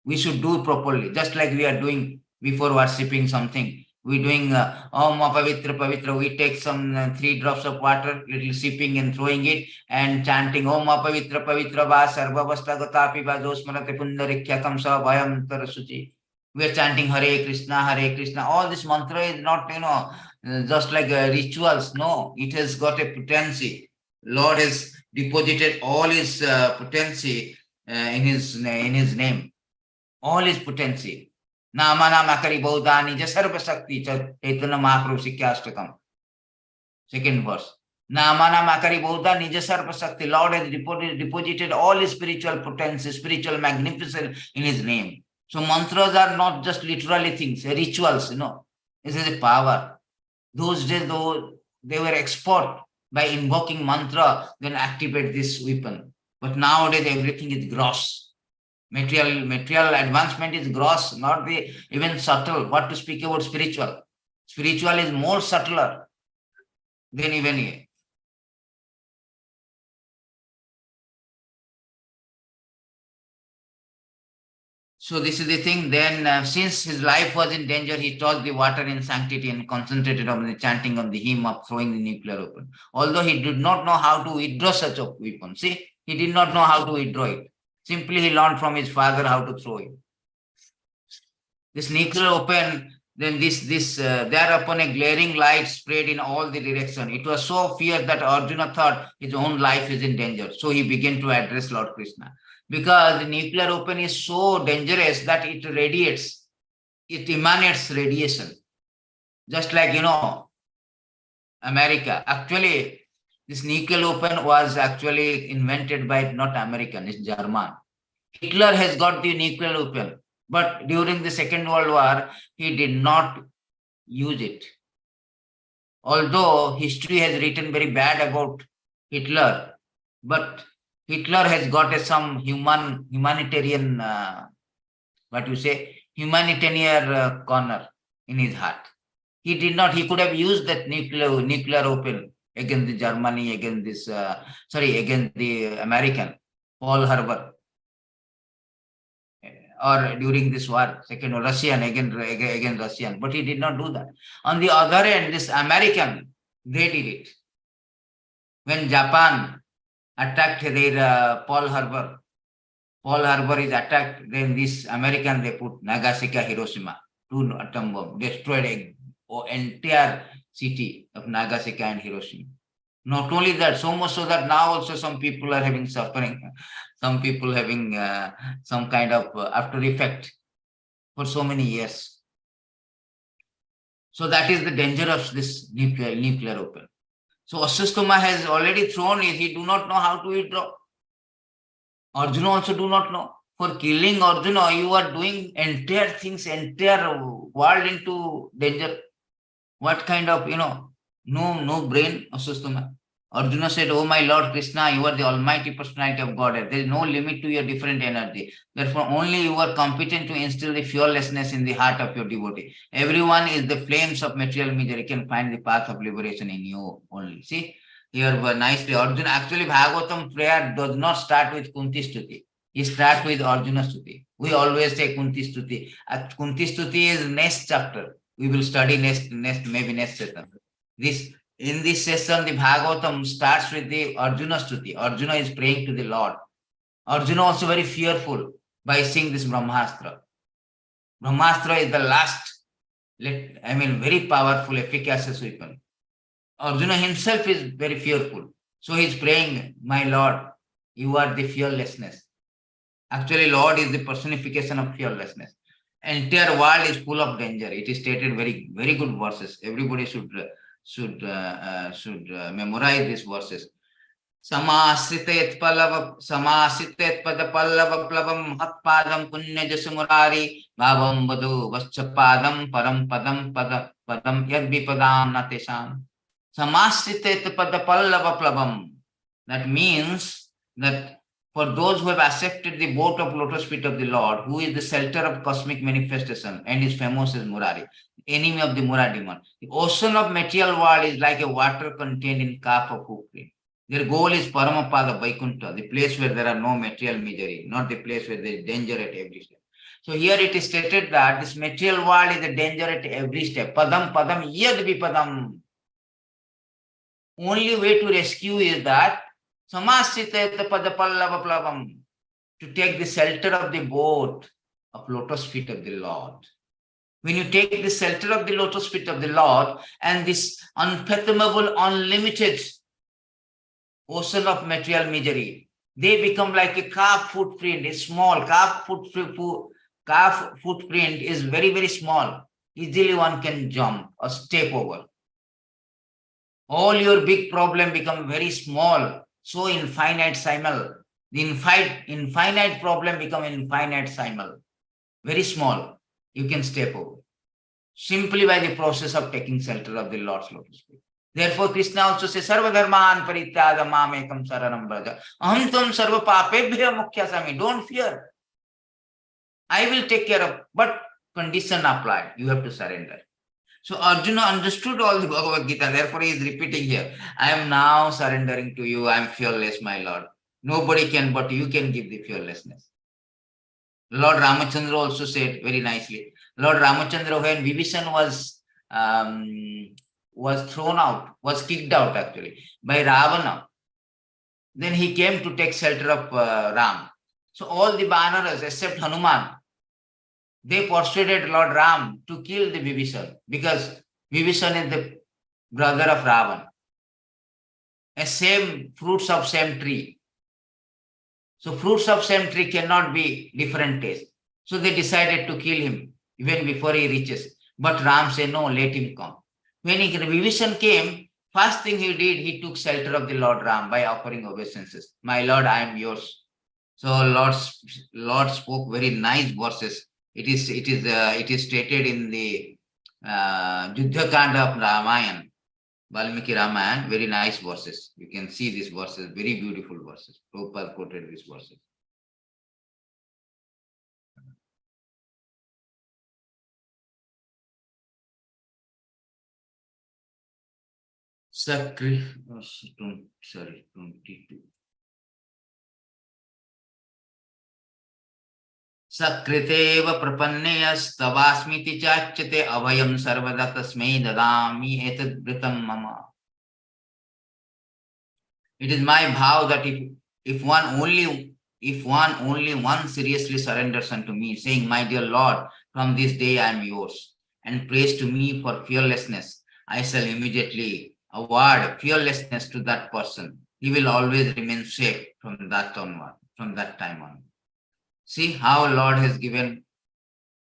We should do it properly, just like we are doing before worshipping something. We're doing Om Pavitra Pavitra. We take some 3 drops of water, little sipping and throwing it, and chanting Om Pavitra Pavitra Va Sarvavasta Gatapi Va Dosmarate Pundarikhyakam Sa Bhayam Tarasuchi. We are chanting Hare Krishna, Hare Krishna. All this mantra is not, just like rituals. No, it has got a potency. Lord has deposited all his potency in his name. All his potency. Namana Makari Baudani Jasarva Sakti Chaitanya Mahaprabhu Sikyastakam. Second verse. Namana Makari Baudani Jasarva Sakti. Lord has deposited all his spiritual potency, spiritual magnificence in his name. So mantras are not just literally things, rituals, This is a power. Those days, though, they were expert by invoking mantra, then activate this weapon. But nowadays, everything is gross. Material advancement is gross, not even subtle. What to speak about spiritual? Spiritual is more subtler than even here. So this is the thing. Then since his life was in danger, he tossed the water in sanctity and concentrated on the chanting of the hymn of throwing the nuclear weapon. Although he did not know how to withdraw such a weapon. See, he did not know how to withdraw it. Simply he learned from his father how to throw it. This nuclear weapon, Then thereupon a glaring light spread in all the direction. It was so fierce that Arjuna thought his own life is in danger. So he began to address Lord Krishna. Because the nuclear weapon is so dangerous that it radiates, it emanates radiation. Just like, America. Actually, this nuclear weapon was actually invented by not American, it's German. Hitler has got the nuclear weapon, but during the Second World War, he did not use it. Although history has written very bad about Hitler, but Hitler has got some humanitarian, humanitarian corner in his heart. He did not, he could have used that nuclear weapon against the Germany, against the American, Pearl Harbor. Or during this war, Second Russian, against Russian, but he did not do that. On the other end, this American, they did it. When Japan attacked their Pearl Harbor is attacked, then this American, they put Nagasaki, Hiroshima, 2 atom bomb, destroyed an entire city of Nagasaki and Hiroshima. Not only that, so much so that now also some people are having suffering, some people having some kind of after effect for so many years. So that is the danger of this nuclear weapon. So Aswastama has already thrown it, he do not know how to withdraw. Arjuna also do not know. For killing Arjuna, you are doing entire world into danger. What kind of, no brain, Aswastama. Arjuna said, "Oh my Lord Krishna, you are the almighty personality of Godhead. There is no limit to your different energy. Therefore, only you are competent to instill the fearlessness in the heart of your devotee. Everyone is the flames of material misery, can find the path of liberation in you only." See, here nicely, Arjuna, actually Bhagavatam prayer does not start with Kunti Stuti. It starts with Arjuna Stuti. We always say Kunti Stuti. Kunti Stuti is next chapter. We will study next session. In this session, the Bhagavatam starts with the Arjuna Stuti. Arjuna is praying to the Lord. Arjuna also very fearful by seeing this Brahmastra. Brahmastra is the last, very powerful, efficacious weapon. Arjuna himself is very fearful. So he is praying, "My Lord, you are the fearlessness." Actually, Lord is the personification of fearlessness. Entire world is full of danger. It is stated very, very good verses. Everybody should memorize these verses. Samasritet pada pallava plavam hatpadam punya jasamurari bhavam vadu vaschapadam param padam yadvipadam natesam. Samasritet pada pallava plavam. That means that for those who have accepted the boat of lotus feet of the Lord, who is the shelter of cosmic manifestation and is famous as Murari, enemy of the Mura demon. The ocean of material world is like a water contained in calf of footprint. Their goal is Paramapada Vaikuntha, the place where there are no material misery, not the place where there is danger at every step. So here it is stated that this material world is a danger at every step. Padam yad vipadam. Only way to rescue is that Samasita pada pallava plavam, to take the shelter of the boat of lotus feet of the Lord. When you take the shelter of the lotus feet of the Lord and this unfathomable, unlimited ocean of material misery, they become like a calf footprint. A small calf footprint is very, very small. Easily one can jump or step over. All your big problem become very small. So infinite simul. The infinite problem become infinite simul. Very small. You can step over. Simply by the process of taking shelter of the Lord's lotus feet. Therefore, Krishna also says, Sarva dharman parityāga māmekam saranam braja. Aham tvam sarva pāpebhya mukhyasami. Don't fear. I will take care of. But condition applied. You have to surrender. So Arjuna understood all the Bhagavad Gita, therefore he is repeating here. I am now surrendering to you, I am fearless, my Lord. Nobody can, but you can give the fearlessness. Lord Ramachandra also said very nicely. Lord Ramachandra, when Vibhishan was thrown out, was kicked out actually, by Ravana, then he came to take shelter of Ram. So all the Vanaras except Hanuman, they persuaded Lord Ram to kill the Vibhishan, because Vibhishan is the brother of Ravan. A same fruits of same tree. So fruits of same tree cannot be different taste. So they decided to kill him even before he reaches. But Ram said, no, let him come. When Vibhishan came, first thing he did, he took shelter of the Lord Ram by offering obeisances. My Lord, I am yours. So Lord spoke very nice verses. It is stated in the Yuddha-Kanda of Ramayana, Valmiki Ramayana, very nice verses. You can see these verses, very beautiful verses. Prabhupada quoted these verses. Sorry, 22. Sakriteva prapanneyastavasmiti chachate abhayam sarvada tasmai dadami etad vritam mama. It is my vow that if one only one seriously surrenders unto me, saying, my dear Lord, from this day I am yours, and prays to me for fearlessness, I shall immediately award fearlessness to that person. He will always remain safe from that time on. See how Lord has given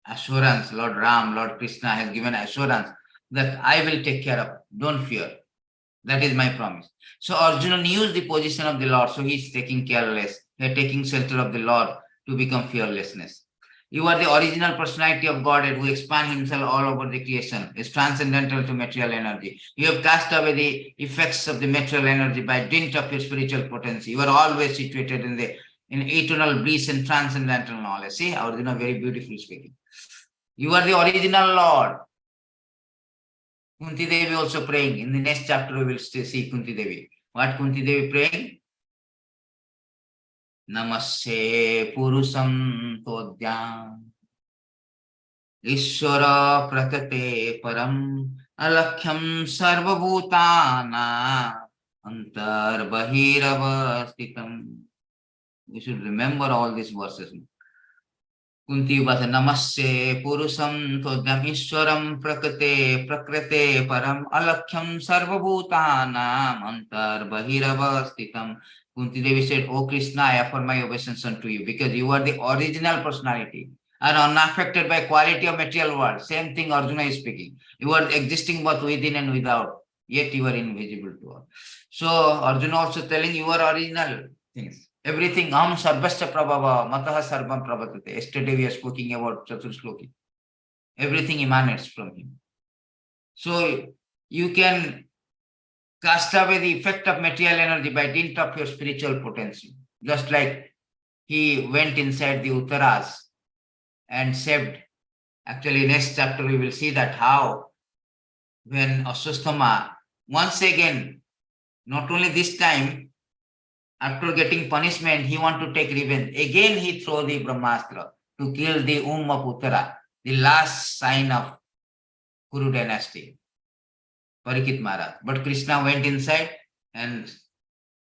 assurance, Lord Ram, Lord Krishna has given assurance that I will take care of, don't fear. That is my promise. So Arjuna knew the position of the Lord, so he is taking shelter of the Lord to become fearlessness. You are the original personality of Godhead who expands himself all over the creation, is transcendental to material energy. You have cast away the effects of the material energy by dint of your spiritual potency. You are always situated in eternal bliss and transcendental knowledge. See, Arjuna very beautifully speaking. You are the original Lord. Kunti Devi also praying. In the next chapter, we will see Kunti Devi. What Kunti Devi praying? Namaste Purusam Todyam Ishvara Prakate Param Alakhyam Sarvabhutana Antar Bahiravastitam. We should remember all these verses. Kunti Vasa Namaste Purusam Todam Ishwaram Prakrate Param Alakhyam Sarvabhutanam Antar Bahiravastitam. Kunti Devi said, O Krishna, I offer my obeisance unto you because you are the original personality and unaffected by quality of material world. Same thing Arjuna is speaking. You are existing both within and without, yet you are invisible to all. So Arjuna also telling you are original things. Everything, Aham Sarvasya Prabhava, Mataha Sarvam Prabhatate. Yesterday we are speaking about Chaturshloki. Everything emanates from him. So you can cast away the effect of material energy by dint of your spiritual potency. Just like he went inside the Uttaras and saved. Actually, next chapter we will see that how when Aswasthama, once again, not only this time, after getting punishment, he want to take revenge. Again, he throw the Brahmastra to kill the of Uttara, the last sign of Kuru dynasty, Parikit Maharaj. But Krishna went inside and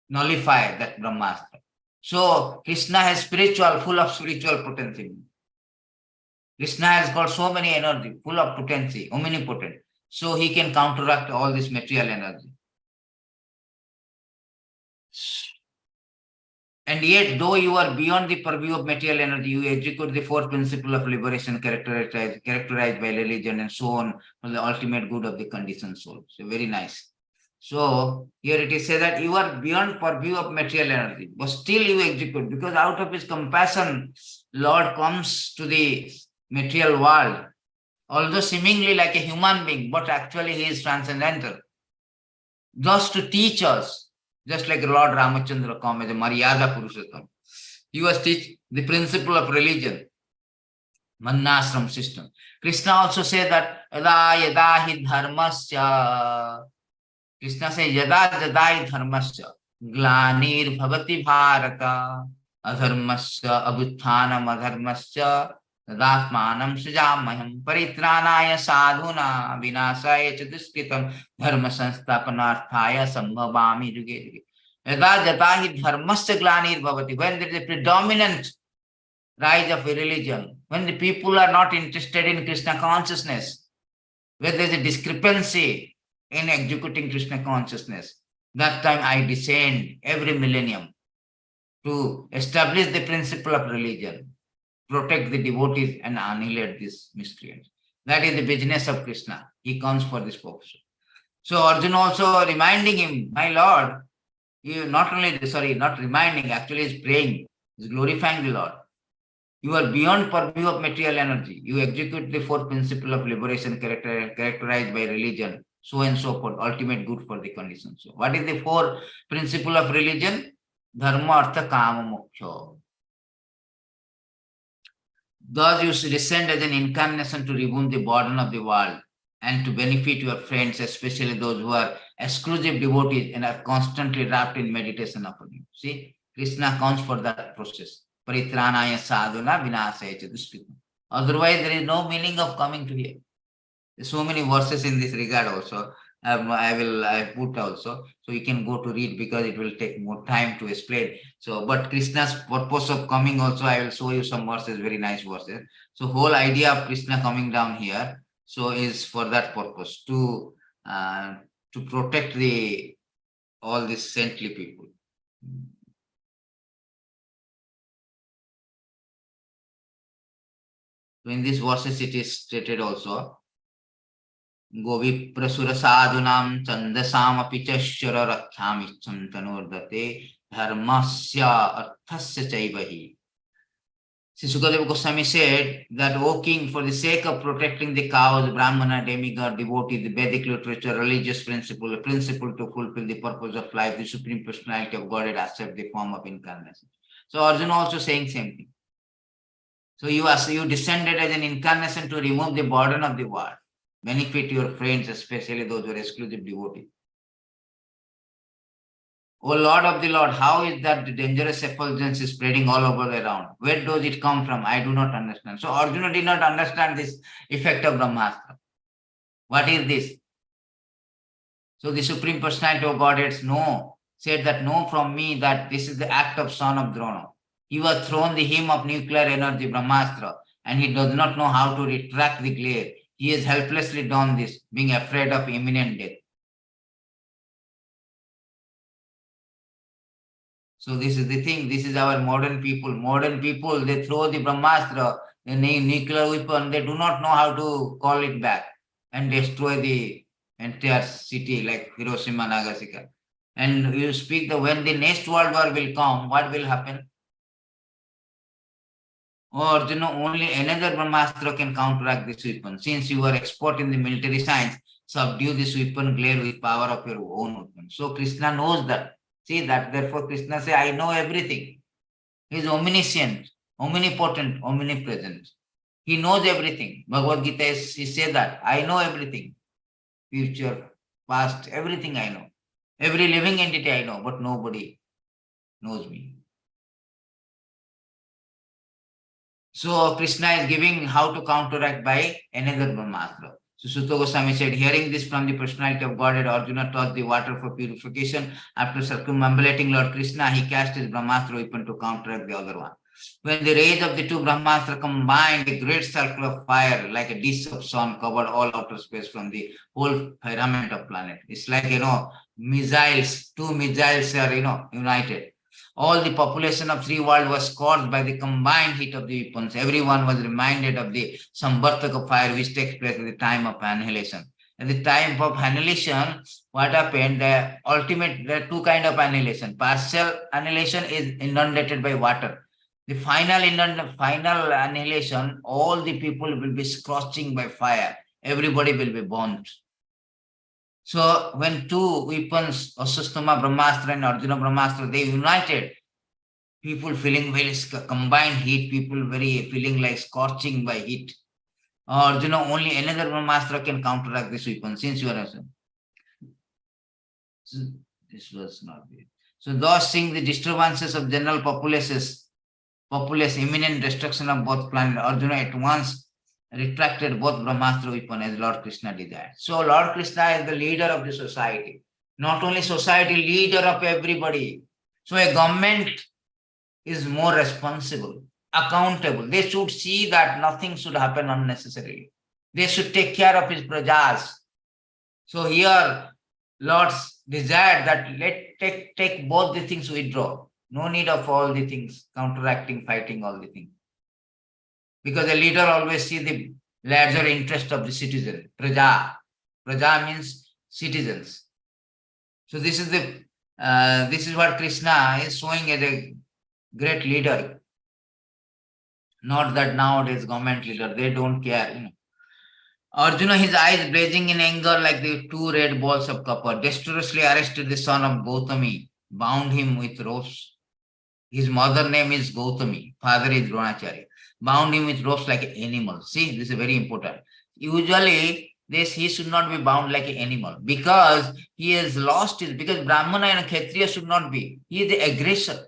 nullified that Brahmastra. So Krishna has full of spiritual potency. Krishna has got so many energy, full of potency, omnipotent. So he can counteract all this material energy. And yet, though you are beyond the purview of material energy, you execute the fourth principle of liberation characterized by religion and so on for the ultimate good of the conditioned soul. So very nice. So here it is said that you are beyond purview of material energy, but still you execute because out of his compassion, Lord comes to the material world, although seemingly like a human being, but actually he is transcendental. Just to teach us. Just like Lord Ramachandra come as a Maryada Purushottam. He was teach the principle of religion, Mannashram system. Krishna also said that Yada yada hi dharmasya. Krishna says Yada yada hi dharmasya. Glanir bhavati bharata. Adharmasya abhuthanam adharmasya. Tadasmanam sujamaham paritranaya sadhuna vinasaya chaduskritam dharma sansthapanarthaya sambhavami juge juge. Yada jatahi dharmasya glanir bhavati. When there is a predominant rise of a religion, when the people are not interested in Krishna consciousness, where there is a discrepancy in executing Krishna consciousness, that time I descend every millennium to establish the principle of religion, protect the devotees and annihilate these miscreants. That is the business of Krishna. He comes for this purpose. So Arjuna also reminding him, my Lord, you not reminding, actually is praying, is glorifying the Lord. You are beyond purview of material energy. You execute the four principles of liberation characterized by religion, so and so forth, ultimate good for the condition. So what is the four principle of religion? Dharma, artha, kama, moksha. Thus you descend as an incarnation to remove the burden of the world and to benefit your friends, especially those who are exclusive devotees and are constantly wrapped in meditation upon you. See, Krishna comes for that process. Paritranaya sadhuna vinasaya chaduskritam. Otherwise, there is no meaning of coming to here. There's so many verses in this regard also. I put also, so you can go to read because it will take more time to explain. So, but Krishna's purpose of coming also, I will show you some verses, very nice verses. So, whole idea of Krishna coming down here, so is for that purpose to protect all these saintly people. So, in these verses, it is stated also. Govi prasura sadhunam chandasam apichashara rakhyamicham tanurdate dharmasya arthasya chaivahi. Sri Sukadeva Goswami said that, O king, for the sake of protecting the cows, Brahmana, demigod, devotee, the Vedic literature, religious principle, a principle to fulfill the purpose of life, the Supreme Personality of Godhead accept the form of incarnation. So Arjuna also saying same thing. So you descended as an incarnation to remove the burden of the world, benefit your friends, especially those who are exclusive devotees. O Lord of the Lord, how is that the dangerous effulgence is spreading all over around? Where does it come from? I do not understand. So Arjuna did not understand this effect of Brahmastra. What is this? So the Supreme Personality of Godhead said that know from me that this is the act of son of Droṇa. He was thrown the hymn of nuclear energy, Brahmastra, and he does not know how to retract the glare. He has helplessly done this, being afraid of imminent death. So this is the thing. This is our modern people. Modern people, they throw the Brahmastra, the nuclear weapon. They do not know how to call it back and destroy the entire city like Hiroshima, Nagasaki. And you speak when the next world war will come, what will happen? Or only another Brahmastra can counteract this weapon. Since you are expert in the military science, subdue this weapon glare with power of your own weapon. So Krishna knows that. See that, therefore Krishna says, I know everything. He is omniscient, omnipotent, omnipresent. He knows everything. Bhagavad Gita he says that, I know everything. Future, past, everything I know. Every living entity I know, but nobody knows me. So Krishna is giving how to counteract by another Brahmastra. So Sutta Goswami said, hearing this from the personality of Godhead, Arjuna touched the water for purification. After circumambulating Lord Krishna, he cast his Brahmastra weapon to counteract the other one. When the rays of the two Brahmastra combined, a great circle of fire, like a disk of sun, covered all outer space from the whole firmament of planet. It's like, missiles, two missiles are, united. All the population of three worlds was scorched by the combined heat of the weapons. Everyone was reminded of the Samvartaka fire which takes place at the time of annihilation. At the time of annihilation, what happened? There are two kinds of annihilation. Partial annihilation is inundated by water. The final annihilation, all the people will be scorching by fire. Everybody will be burnt. So when two weapons, Asustama Brahmastra and Arjuna Brahmastra, they united, people feeling very combined heat, people very feeling like scorching by heat. Arjuna, only another Brahmastra can counteract this weapon, since you are Arjuna. So this was not good. So thus seeing the disturbances of general populace, imminent destruction of both planets, Arjuna at once retracted both Brahmastra weapon as Lord Krishna desired. So Lord Krishna is the leader of the society. Not only society, leader of everybody. So a government is more responsible. accountable. They should see that nothing should happen unnecessarily. They should take care of his prajas. So here, Lord's desire that take both the things withdraw. No need of all the things, counteracting, fighting all the things. Because the leader always see the larger interest of the citizen. Praja. Praja means citizens. So this is what Krishna is showing as a great leader. Not that nowadays government leader, they don't care. Arjuna, his eyes blazing in anger like the two red balls of copper, dexterously arrested the son of Gautami, bound him with ropes. His mother name is Gautami, father is Dronacharya. Bound him with ropes like an animal. See, this is very important. Usually, he should not be bound like an animal because he has lost his, because Brahmana and Kshatriya should not be. He is the aggressor.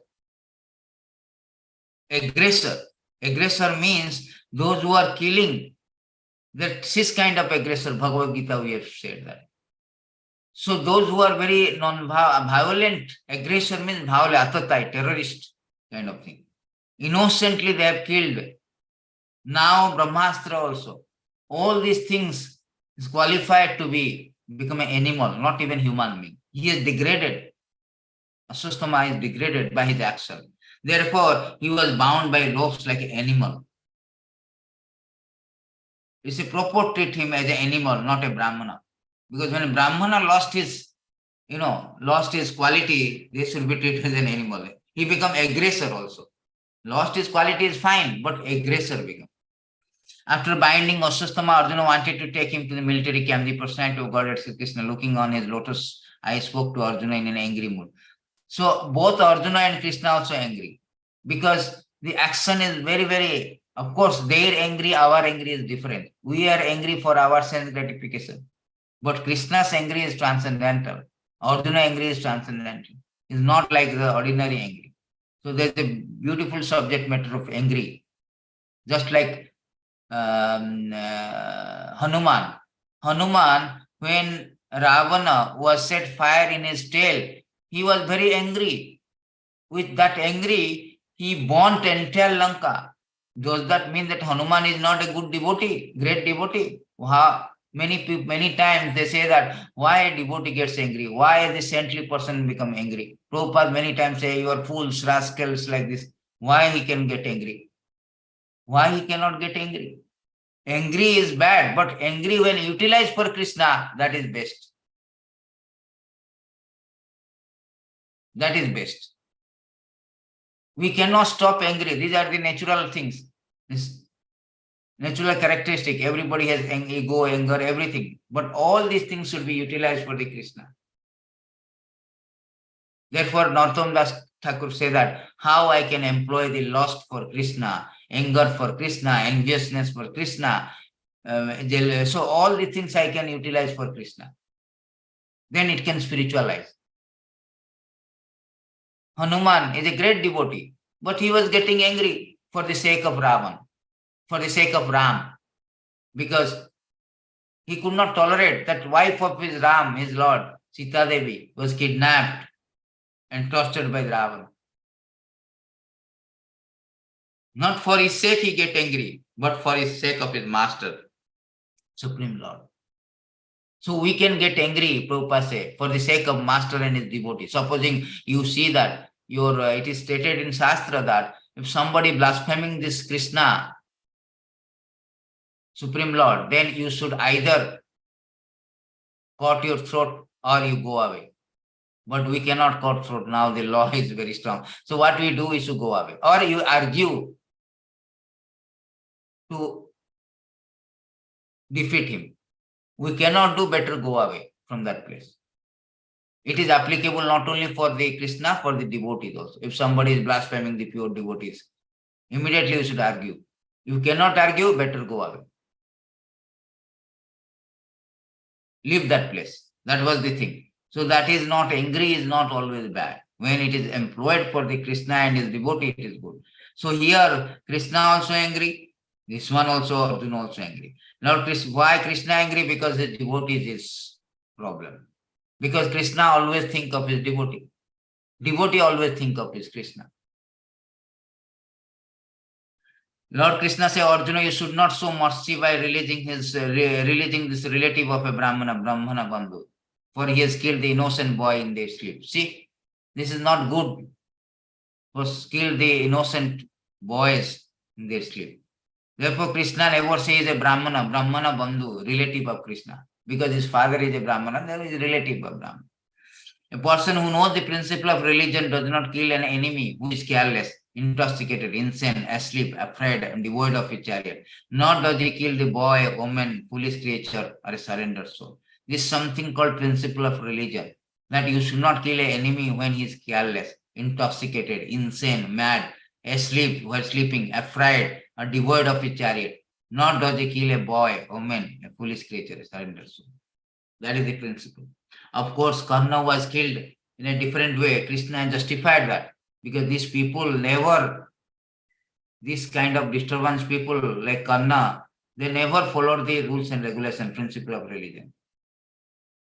Aggressor means those who are killing. This kind of aggressor, Bhagavad Gita, we have said that. So those who are very non-violent, aggressor means violent, atatai, terrorist kind of thing. Innocently they have killed. Now Brahmastra also. All these things is qualified to become an animal, not even human being. He is degraded. Asustama is degraded by his action. Therefore, he was bound by ropes like an animal. It's a proper treat him as an animal, not a Brahmana. Because when a Brahmana lost his quality, they should be treated as an animal. He become aggressor also. Lost his quality is fine, but aggressor become. After binding Asustama, Arjuna wanted to take him to the military camp. The personality of God, Sri Krishna, looking on his lotus eye, spoke to Arjuna in an angry mood. So both Arjuna and Krishna also angry. Because the action is very, very, of course, their angry, our angry is different. We are angry for our sense gratification. But Krishna's angry is transcendental. Arjuna angry is transcendental. It's not like the ordinary angry. So there's a beautiful subject matter of angry. Just like Hanuman. Hanuman, when Ravana was set fire in his tail, he was very angry. With that angry, he burnt entire Lanka. Does that mean that Hanuman is not a good devotee, great devotee? Many times they say that why a devotee gets angry, why the saintly person become angry. Prabhupada many times say you are fools, rascals like this. Why he can get angry? Why he cannot get angry? Angry is bad, but angry when utilized for Krishna, that is best. That is best. We cannot stop angry. These are the natural things. This natural characteristic. Everybody has ego, anger, everything. But all these things should be utilized for the Krishna. Therefore, Narottam Das Thakur say that how I can employ the lust for Krishna, anger for Krishna, enviousness for Krishna. So all the things I can utilize for Krishna. Then it can spiritualize. Hanuman is a great devotee, but he was getting angry for the sake of Ravan, for the sake of Ram, because he could not tolerate that wife of his Ram, his Lord, Sita Devi, was kidnapped and tortured by Ravan. Not for his sake he get angry, but for his sake of his master, Supreme Lord. So we can get angry, Prabhupada say, for the sake of master and his devotee. Supposing you see that it is stated in Shastra that if somebody blaspheming this Krishna, Supreme Lord, then you should either cut your throat or you go away. But we cannot cut throat. Now the law is very strong. So what we do is to go away. Or you argue to defeat him. We cannot do better go away from that place. It is applicable not only for the Krishna, for the devotees also. If somebody is blaspheming the pure devotees, immediately you should argue. You cannot argue, better go away. Leave that place. That was the thing. So that is not, angry is not always bad. When it is employed for the Krishna and his devotee, it is good. So here, Krishna also angry. This one also, Arjuna also angry. Now, why Krishna angry? Because his devotee is his problem. Because Krishna always think of his devotee. Devotee always think of his Krishna. Lord Krishna says, Arjuna, you should not show mercy by releasing this relative of a Brahmana Bandhu, for he has killed the innocent boy in their sleep. See, this is not good for kill the innocent boys in their sleep. Therefore, Krishna never says a Brahmana Bandhu, relative of Krishna, because his father is a Brahmana, there is a relative of Brahmana. A person who knows the principle of religion does not kill an enemy who is careless, intoxicated, insane, asleep, afraid, and devoid of a chariot. Nor does he kill the boy, woman, foolish creature, or a surrendered soul. This is something called principle of religion, that you should not kill an enemy when he is careless, intoxicated, insane, mad, asleep while sleeping, afraid, or devoid of a chariot. Nor does he kill a boy, woman, a foolish creature, a surrendered soul. That is the principle. Of course, Karna was killed in a different way. Krishna justified that because these people never, this kind of disturbance people like Karna, they never followed the rules and regulation, principle of religion.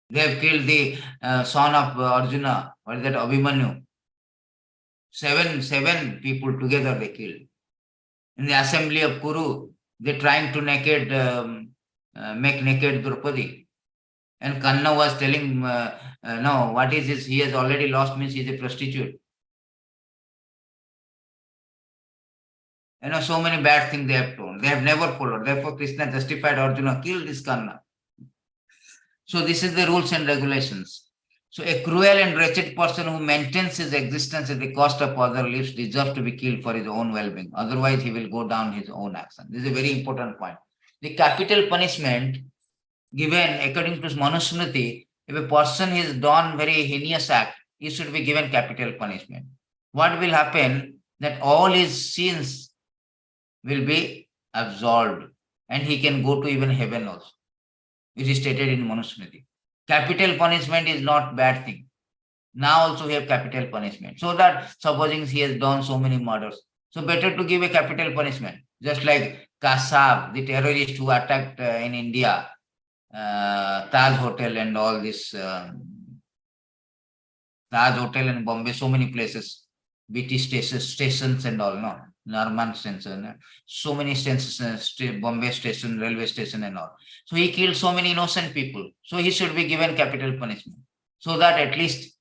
They have killed the son of Arjuna, what is that, Abhimanyu. Seven people together they killed. In the assembly of Kuru, they trying to make naked Draupadi. And Kanna was telling, no, what is this? He has already lost, means he is a prostitute. So many bad things they have told. They have never followed. Therefore, Krishna justified Arjuna, kill this Kanna. So this is the rules and regulations. So a cruel and wretched person who maintains his existence at the cost of other lives deserves to be killed for his own well-being. Otherwise, he will go down his own action. This is a very important point. The capital punishment given according to Manusmriti, if a person has done very heinous act, he should be given capital punishment. What will happen? That all his sins will be absolved and he can go to even heaven also, which is stated in Manusmriti. Capital punishment is not bad thing. Now also we have capital punishment. So that supposing he has done so many murders, so better to give a capital punishment. Just like Kasab, the terrorist who attacked in India, Taj Hotel and all this, Taj Hotel in Bombay, so many places, BT stations and all, no, Narman station, so many stations, Bombay station, railway station and all. So he killed so many innocent people. So he should be given capital punishment, so that at least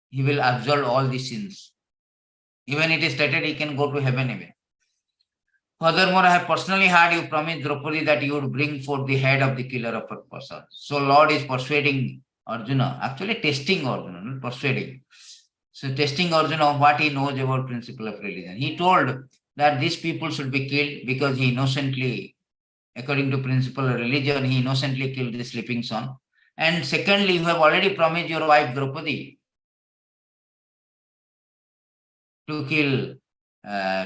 he will absolve all the sins. Even it is stated he can go to heaven even. Furthermore, I have personally heard you promise Draupadi that you would bring forth the head of the killer of a person. So Lord is persuading Arjuna, actually testing Arjuna, not persuading. So testing Arjuna what he knows about principle of religion. He told that these people should be killed because he innocently, according to principle of religion, he innocently killed the sleeping son. And secondly, you have already promised your wife Draupadi to kill,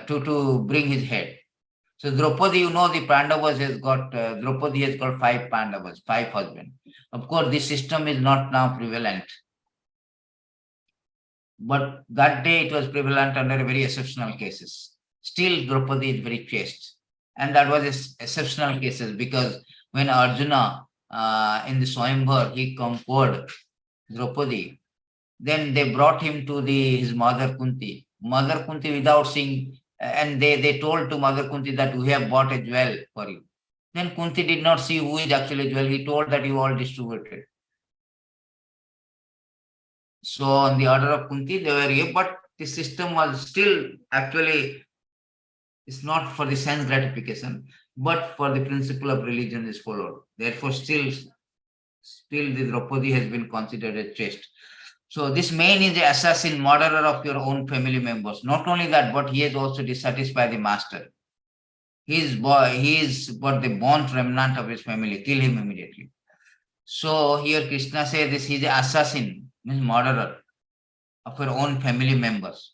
to bring his head. So Draupadi, you know, the Pandavas has got, Draupadi has got 5 Pandavas, 5 husbands. Of course, this system is not now prevalent. But that day it was prevalent under very exceptional cases. Still, Draupadi is very chaste. And that was exceptional cases because when Arjuna, in the Swayamvar, he conquered Draupadi, then they brought him to his mother Kunti. Mother Kunti, without seeing, and they told to Mother Kunti that we have bought a jewel for you. Then Kunti did not see who is actually jewel. He told that you all distributed. So on the order of Kunti, they were here, but the system was still actually, it's not for the sense gratification, but for the principle of religion is followed. Therefore, still the Draupadi has been considered a chaste. So this man is the assassin, murderer of your own family members. Not only that, but he has also dissatisfied the master. He is but the burnt remnant of his family. Kill him immediately. So here Krishna says this, he is the assassin, means murderer of your own family members.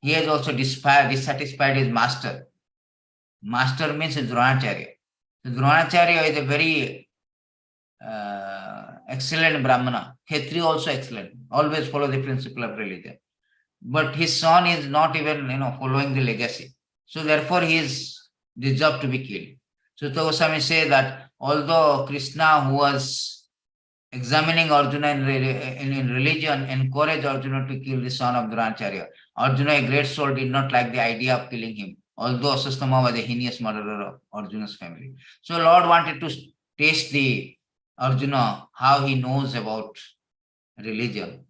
He has also dissatisfied his master. Master means Dronacharya. So Dronacharya is a very excellent Brahmana. Khetri also excellent. Always follow the principle of religion. But his son is not even, following the legacy. So therefore he is deserved to be killed. So Goswami say that although Krishna, who was examining Arjuna in religion, encouraged Arjuna to kill the son of Dronacharya, Arjuna, a great soul, did not like the idea of killing him. although Aswasthama was a heinous murderer of Arjuna's family. So Lord wanted to taste the Arjuna, how he knows about religion.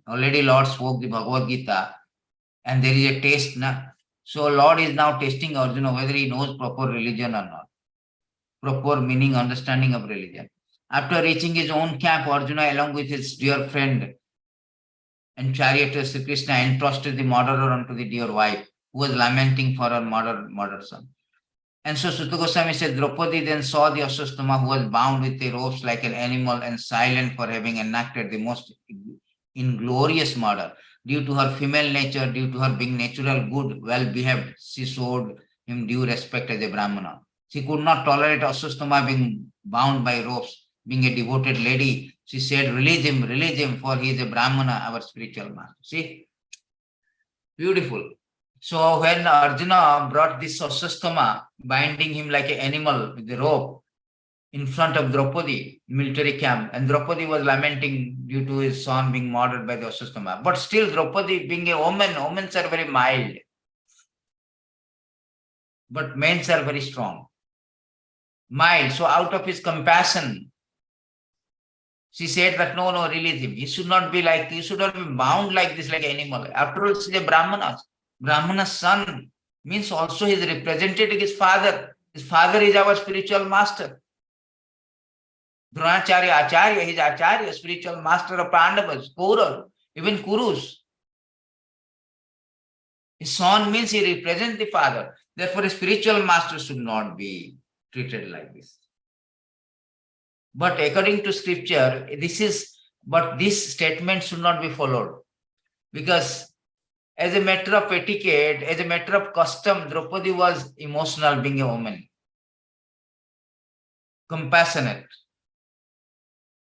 Already Lord spoke the Bhagavad Gita, and there is a taste. So Lord is now testing Arjuna whether he knows proper religion or not, proper meaning, understanding of religion. After reaching his own camp, Arjuna, along with his dear friend and charioteer Sri Krishna, entrusted the murderer unto the dear wife, who was lamenting for her murdered son. And so Sutta Goswami said, Draupadi then saw the Aswasthama, who was bound with the ropes like an animal and silent for having enacted the most inglorious murder. Due to her female nature, due to her being natural, good, well-behaved, she showed him due respect as a Brahmana. She could not tolerate Aswasthama being bound by ropes. Being a devoted lady, she said, release him, for he is a Brahmana, our spiritual master. See? Beautiful. So when Arjuna brought this Aswasthama, binding him like an animal with the rope in front of Draupadi military camp, and Draupadi was lamenting due to his son being murdered by the Aswasthama. But still Draupadi, being a woman, women are very mild. But men are very strong. Mild. So out of his compassion, she said that no, release him. He should not be bound like this, like an animal. After all, he's a Brahmana. Brahmana's son means also he is representing his father. His father is our spiritual master. Dronacharya, Acharya, his Acharya, spiritual master of Pandavas, Kauravas, even Kurus. His son means he represents the father. Therefore, a spiritual master should not be treated like this. But according to scripture, this statement should not be followed. Because as a matter of etiquette, as a matter of custom, Draupadi was emotional, being a woman. Compassionate.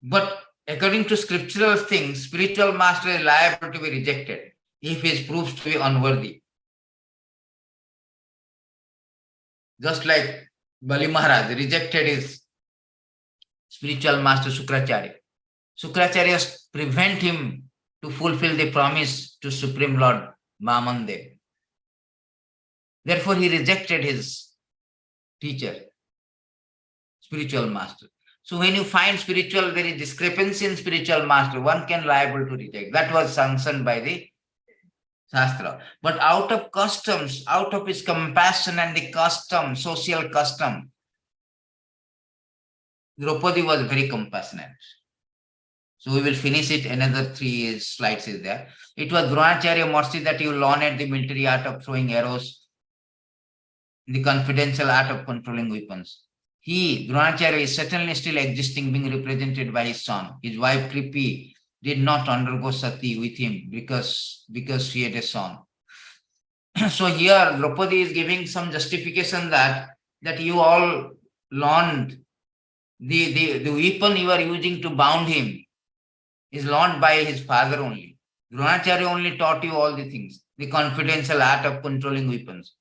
But according to scriptural things, spiritual master is liable to be rejected if he is proved to be unworthy. Just like Bali Maharaj rejected his spiritual master Shukracharya. Shukracharya prevent him to fulfill the promise to Supreme Lord Vamandev. Therefore, he rejected his teacher, spiritual master. So when you find there is discrepancy in spiritual master, one can liable to reject. That was sanctioned by the Shastra. But out of customs, out of his compassion and the custom, social custom, Draupadi was very compassionate. So we will finish it. Another 3 slides is there. It was Dronacharya mercy that you learned the military art of throwing arrows, the confidential art of controlling weapons. He, Dronacharya, is certainly still existing, being represented by his son. His wife Kripi did not undergo sati with him because she had a son. So here Draupadi is giving some justification that you all learned the weapon you are using to bound him is learned by his father only. Dronacharya only taught you all the things, the confidential art of controlling weapons.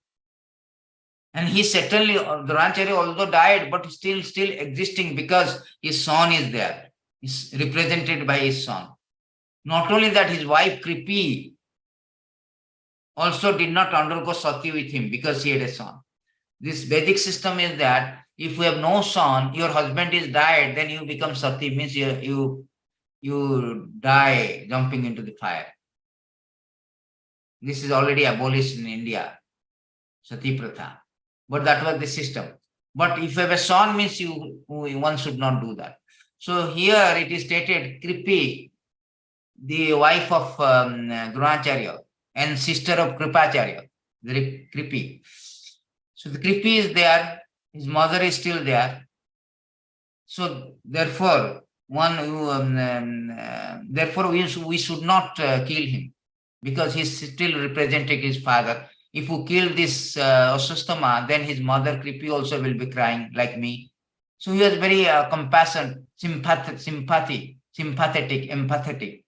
And he certainly, Dronacharya although died, but still existing because his son is there. Is represented by his son. Not only that, his wife Kripi also did not undergo sati with him because he had a son. This Vedic system is that if you have no son, your husband is died, then you become sati, means you die jumping into the fire. This is already abolished in India, sati pratha. But that was the system. But if you have a son, means one should not do that. So here it is stated, Kripi, the wife of Dronacharya and sister of Kripacharya, the Kripi. So the Kripi is there, his mother is still there. So therefore, we should not kill him because he is still representing his father. If you kill this Aswasthama, then his mother Kripi also will be crying like me. So he was very compassionate, sympathetic, empathetic.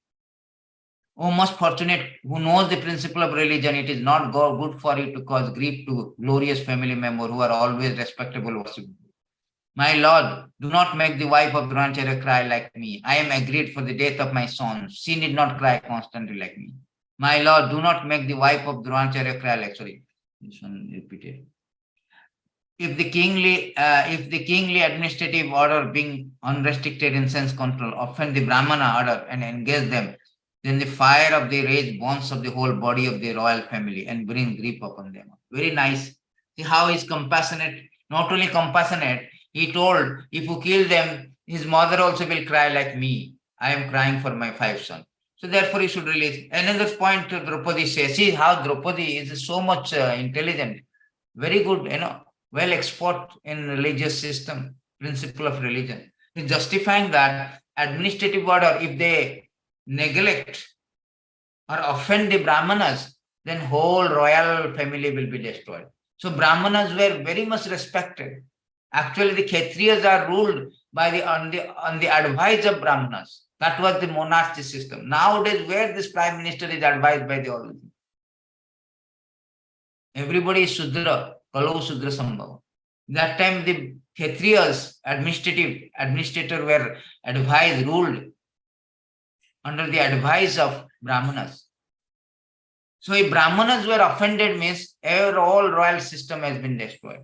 Oh, most fortunate who knows the principle of religion. It is not good for you to cause grief to glorious family members who are always respectable worshipers. My Lord, do not make the wife of Dronacharya cry like me. I am agreed for the death of my son. She need not cry constantly like me. My Lord, do not make the wife of Dronacharya cry like, This one repeated. If the kingly administrative order being unrestricted in sense control offend the Brahmana order and engage them, then the fire of the rage burns of the whole body of the royal family and bring grief upon them. Very nice. See how he's compassionate. Not only compassionate, he told, if you kill them, his mother also will cry like me. I am crying for my 5 sons. So therefore, he should release. Another point Draupadi says, see how Draupadi is so much intelligent, very good, well expert in religious system, principle of religion. He's justifying that administrative order, if they neglect or offend the Brahmanas, then whole royal family will be destroyed. So Brahmanas were very much respected. Actually, the Kshatriyas are ruled by on the advice of Brahmanas. That was the monarchy system. Nowadays, where this prime minister is advised by the all, everybody is Sudra, Kalau Sudra Sambhava. That time the Kshatriyas, administrator were advised, ruled under the advice of Brahmanas. So if Brahmanas were offended, means all royal system has been destroyed.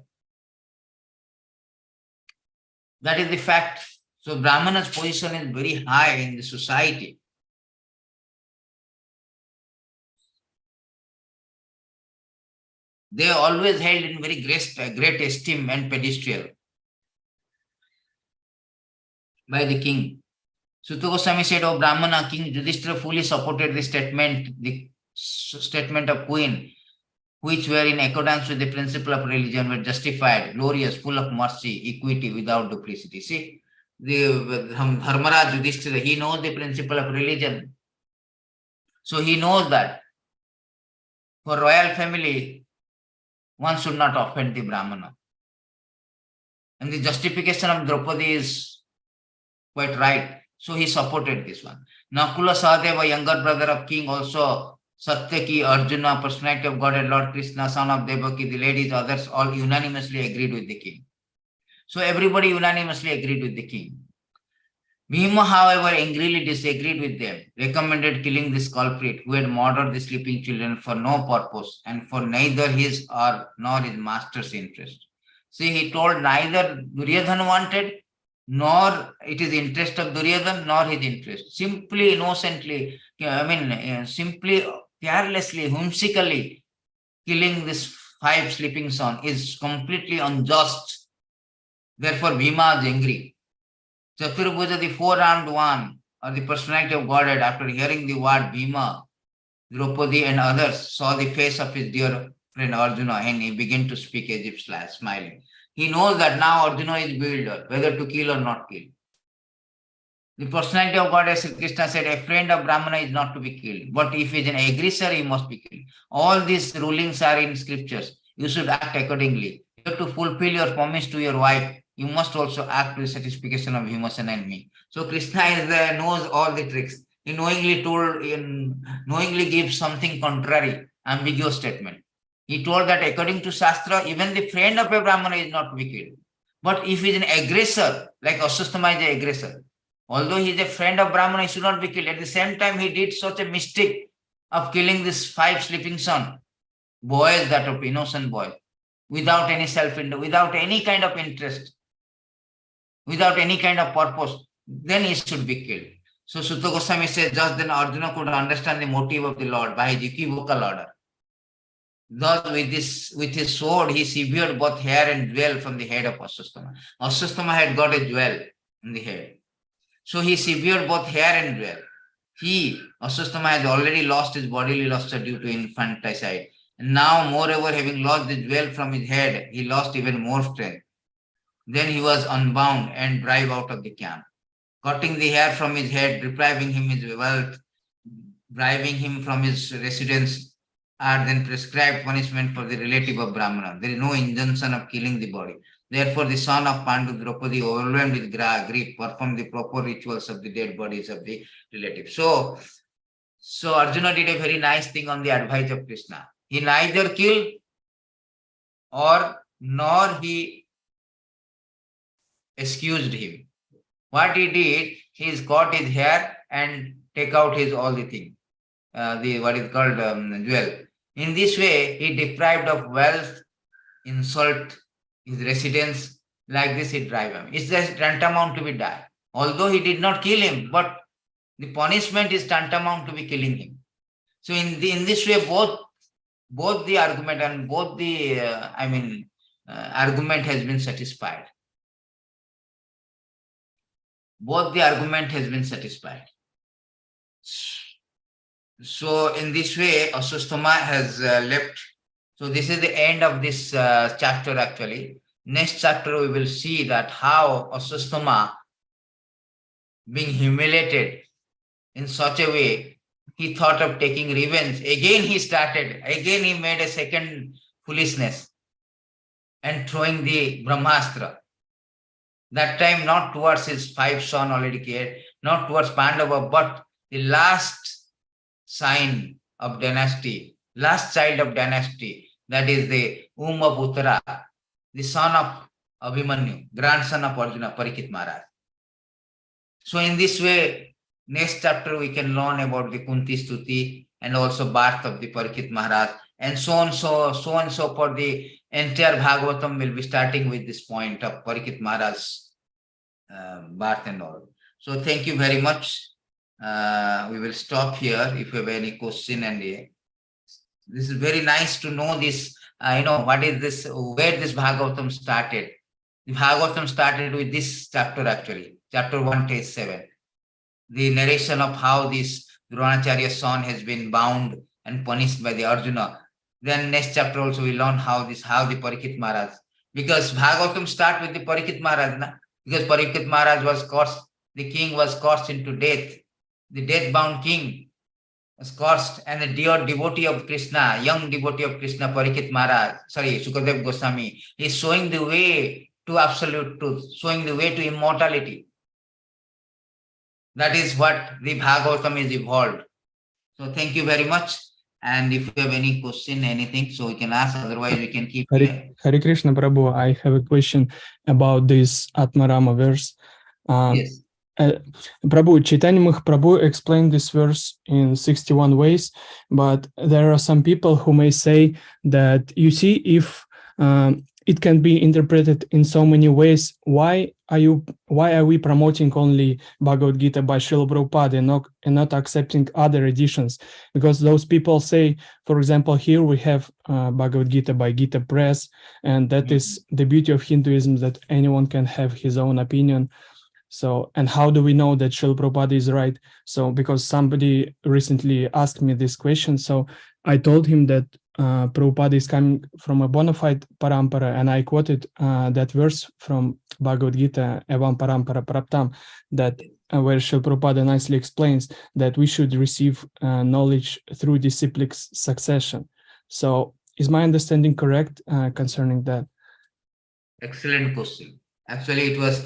That is the fact. So Brahmanas' position is very high in the society. They are always held in very great esteem and pedestal by the king. Sutta Goswami said, "O Brahmana, King Yudhishthira fully supported the statement of Queen, which were in accordance with the principle of religion, were justified, glorious, full of mercy, equity, without duplicity." See, the Dharmaraj Yudhishthira, he knows the principle of religion. So he knows that for royal family, one should not offend the Brahmana. And the justification of Draupadi is quite right. So he supported this one. Nakula Sahadeva, younger brother of king, also Satyaki, Arjuna, personality of God and Lord Krishna, son of Devaki, the ladies, others, all unanimously agreed with the king. So everybody unanimously agreed with the king. Bhima, however, angrily disagreed with them, recommended killing this culprit who had murdered the sleeping children for no purpose and for neither his nor his master's interest. See, he told neither Duryodhana wanted, nor it is interest of Duryodhana, nor his interest. Simply, innocently, simply, carelessly, whimsically killing this 5 sleeping sons is completely unjust. Therefore, Bhima is angry. Chaturabhuja, the 4-armed one, or the personality of Godhead, after hearing the word Bhima, Draupadi and others, saw the face of his dear friend Arjuna and he began to speak as if smiling. He knows that now Arjuna is bewildered, whether to kill or not kill. The personality of God, as Krishna said, a friend of Brahmana is not to be killed, but if he is an aggressor, he must be killed. All these rulings are in scriptures. You should act accordingly. You have to fulfill your promise to your wife. You must also act with satisfaction of Vimasana and me. So Krishna knows all the tricks. He knowingly gives something contrary, ambiguous statement. He told that according to Shastra, even the friend of a Brahmana is not to be killed. But if he is an aggressor, like Aswatthama is an aggressor, although he is a friend of Brahmana, he should not be killed. At the same time, he did such a mistake of killing this 5 sleeping sons, boys, that of innocent boys, without any without any kind of interest, without any kind of purpose, then he should be killed. So Sutta Goswami says, just then Arjuna could understand the motive of the Lord by his equivocal order. Thus, with his sword, he severed both hair and jewel from the head of Aswatthama. Aswatthama had got a jewel in the head. So he severed both hair and jewel. Aswatthama, has already lost his bodily luster due to infanticide. And now, moreover, having lost the jewel from his head, he lost even more strength. Then he was unbound and driven out of the camp. Cutting the hair from his head, depriving him his wealth, driving him from his residence, are then prescribed punishment for the relative of Brahmana. There is no injunction of killing the body. Therefore, the son of Pandu, Draupadi, overwhelmed with grief, performed the proper rituals of the dead bodies of the relatives. So Arjuna did a very nice thing on the advice of Krishna. He neither killed nor he excused him. What he did, he cut his hair and take out his all the thing, what is called jewel. In this way, he deprived of wealth, insult his residence. Like this, he drive him. It's just tantamount to be die. Although he did not kill him, but the punishment is tantamount to be killing him. So in this way, both the argument and both the argument has been satisfied. Both the argument has been satisfied. So in this way, Aswasthama has left. So this is the end of this chapter actually. Next chapter we will see that how Aswasthama, being humiliated in such a way, he thought of taking revenge. Again he made a second foolishness and throwing the Brahmastra. That time not towards his 5 sons already cared, not towards Pandava, but the last sign of dynasty, last child of dynasty, that is the Putra, the son of Abhimanyu, grandson of Arjuna, Parikshit Maharaj. So in this way, next chapter we can learn about the Kunti Stuti and also birth of the Parikshit Maharaj, and so on, so for the entire Bhagavatam will be starting with this point of Parikshit Maharaj's birth and all. So thank you very much. We will stop here if you have any question. And this is very nice to know this, what is this, where this Bhagavatam started. The Bhagavatam started with this chapter actually, chapter 1, text 7. The narration of how this Dronacharya's son has been bound and punished by the Arjuna. Then next chapter also we learn how the Parikshit Maharaj, because Bhagavatam start with the Parikshit Maharaj, because Parikshit Maharaj was cursed, the king was cursed into death. The death-bound king was cursed, and the dear devotee of Krishna, young devotee of Krishna, Parikshit Maharaj, Sukadev Goswami, is showing the way to absolute truth, showing the way to immortality. That is what the Bhagavatam is evolved. So thank you very much. And if you have any question, anything, so we can ask, otherwise we can keep Hare Krishna Prabhu, I have a question about this Atmarama verse. Yes. Prabhu, Chaitanya Mahaprabhu explained this verse in 61 ways, but there are some people who may say that, you see, if it can be interpreted in so many ways, why are we promoting only Bhagavad Gita by Srila Prabhupada and not accepting other editions? Because those people say, for example, here we have Bhagavad Gita by Gita Press, and that is the beauty of Hinduism, that anyone can have his own opinion. So, and how do we know that Srila Prabhupada is right? So, because somebody recently asked me this question, so I told him that Prabhupada is coming from a bona fide parampara, and I quoted that verse from Bhagavad Gita, Evam Parampara Praptam, that where Srila Prabhupada nicely explains that we should receive knowledge through disciplic succession. So, is my understanding correct concerning that? Excellent question. Actually, it was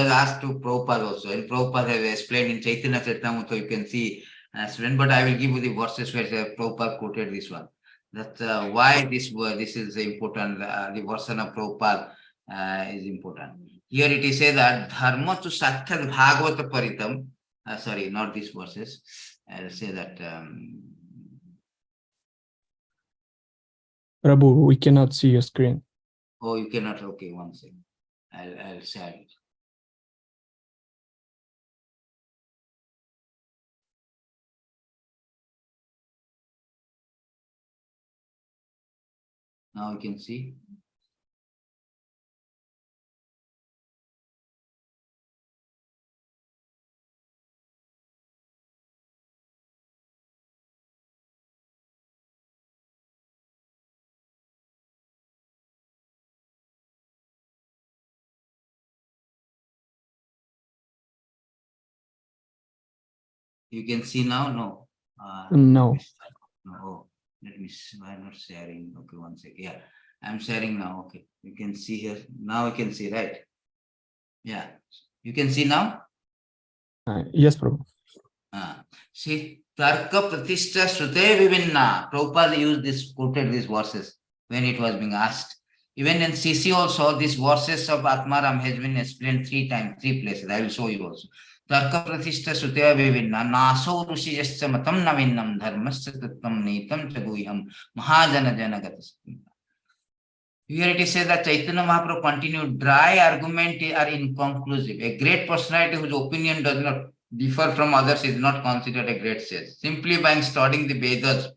asked to Prabhupada also, and Prabhupada has explained in Chaitanya Charitamrita, you can see, but I will give you the verses where Prabhupada quoted this one. That's why this is important, the version of Prabhupada is important. Here it is said that Dharma to Satthat Bhagavata Paritam, sorry, not these verses, I'll say that. Prabhu, we cannot see your screen. Oh, you cannot, okay, one second. I'll share it. Now you can see. You can see now? No. No. Oh, let me see. I'm not sharing. Okay, one second. Yeah, I'm sharing now. Okay, you can see here. Now you can see, right? Yeah, you can see now? Yes, Prabhu. See, Tarka Pratishta Srute Vivinna. Prabhupada quoted these verses when it was being asked. Even in CC also, these verses of Atmaram has been explained 3 times, 3 places. I will show you also. Tarka Pratishta Sutya Vivinna Naso Rushiyascha Matam Navinnam Dharmasya Tattvam Nitam Chaguiham Mahajana Janagatas. Here it is said that Chaitanya Mahaprabhu continued, dry argument are inconclusive. A great personality whose opinion does not differ from others is not considered a great sage. Simply by studying the Vedas,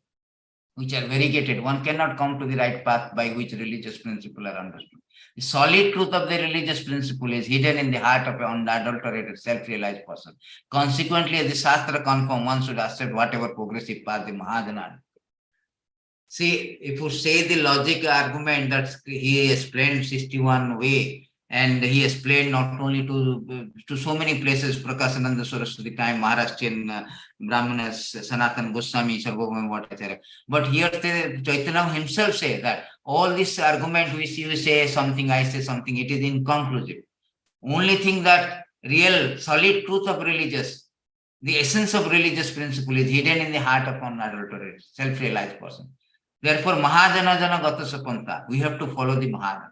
which are variegated, one cannot come to the right path by which religious principles are understood. The solid truth of the religious principle is hidden in the heart of an unadulterated, self-realized person. Consequently, as the Shastra confirm, one should accept whatever progressive path the Mahajana. See, if you say the logic argument that he explained 61 way, and he explained not only to so many places, Prakasananda Saraswati time, Maharashtrian Brahmanas, Sanatan Goswami, Sarvabhauma, etc. But here Chaitanya himself says that all this argument which you say something, I say something, it is inconclusive. Only thing that real solid truth of religious, the essence of religious principle is hidden in the heart of an unadulterated, self-realized person. Therefore, Mahajana Jana Gata Sapanta, we have to follow the Mahajana.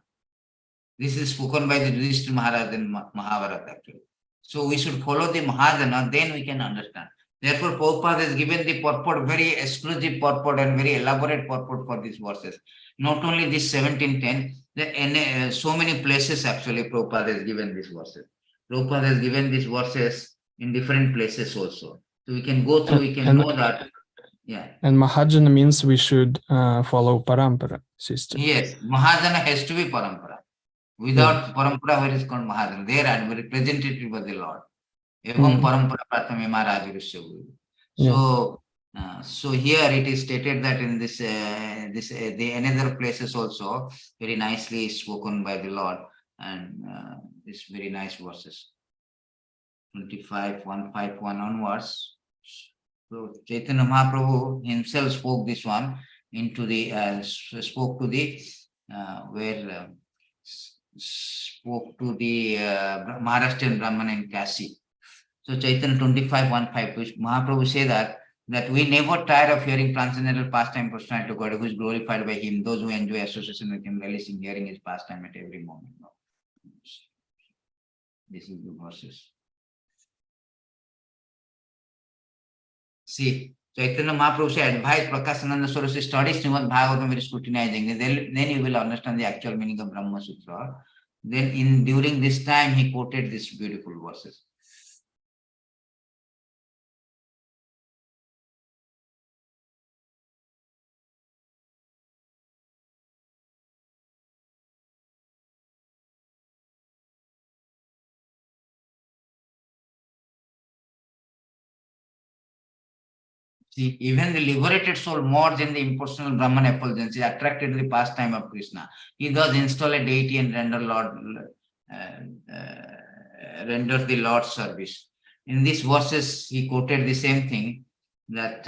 This is spoken by the Yudhishthira Maharaj in Mahabharata actually. So we should follow the Mahajana, then we can understand. Therefore, Prabhupada has given the purport, very exclusive purport and very elaborate purport for these verses. Not only this 1710, so many places actually Prabhupada has given these verses. Prabhupada has given these verses in different places also. So we can go through, we can know that. Yeah. And Mahajana means we should follow parampara system. Yes, Mahajana has to be parampara. Without parampara, where is called Mahajana? They are representative of the Lord. Evam parampara pratamema rajarusya. So, so here it is stated that in this, the another places also very nicely spoken by the Lord, and this very nice verses. 25, 151 onwards. So Chaitanya Mahaprabhu himself spoke this one into the spoke to the spoke to the Maharashtrian Brahman in Kashi. So Chaitanya 25, 152, Mahaprabhu say that we never tire of hearing transcendental pastime personality to God, who is glorified by him. Those who enjoy association with him, relishing hearing his pastime at every moment. This is the verses. See, Chaitanya Mahaprabhu said, advise Prakasananda Saraswati study Śrīmad Bhāgavatam very scrutinizingly. Then you will understand the actual meaning of Brahma Sutra. Then during this time, he quoted these beautiful verses. See, even the liberated soul more than the impersonal Brahman effulgence is attracted to the pastime of Krishna. He does install a deity and renders the Lord's service. In these verses, he quoted the same thing that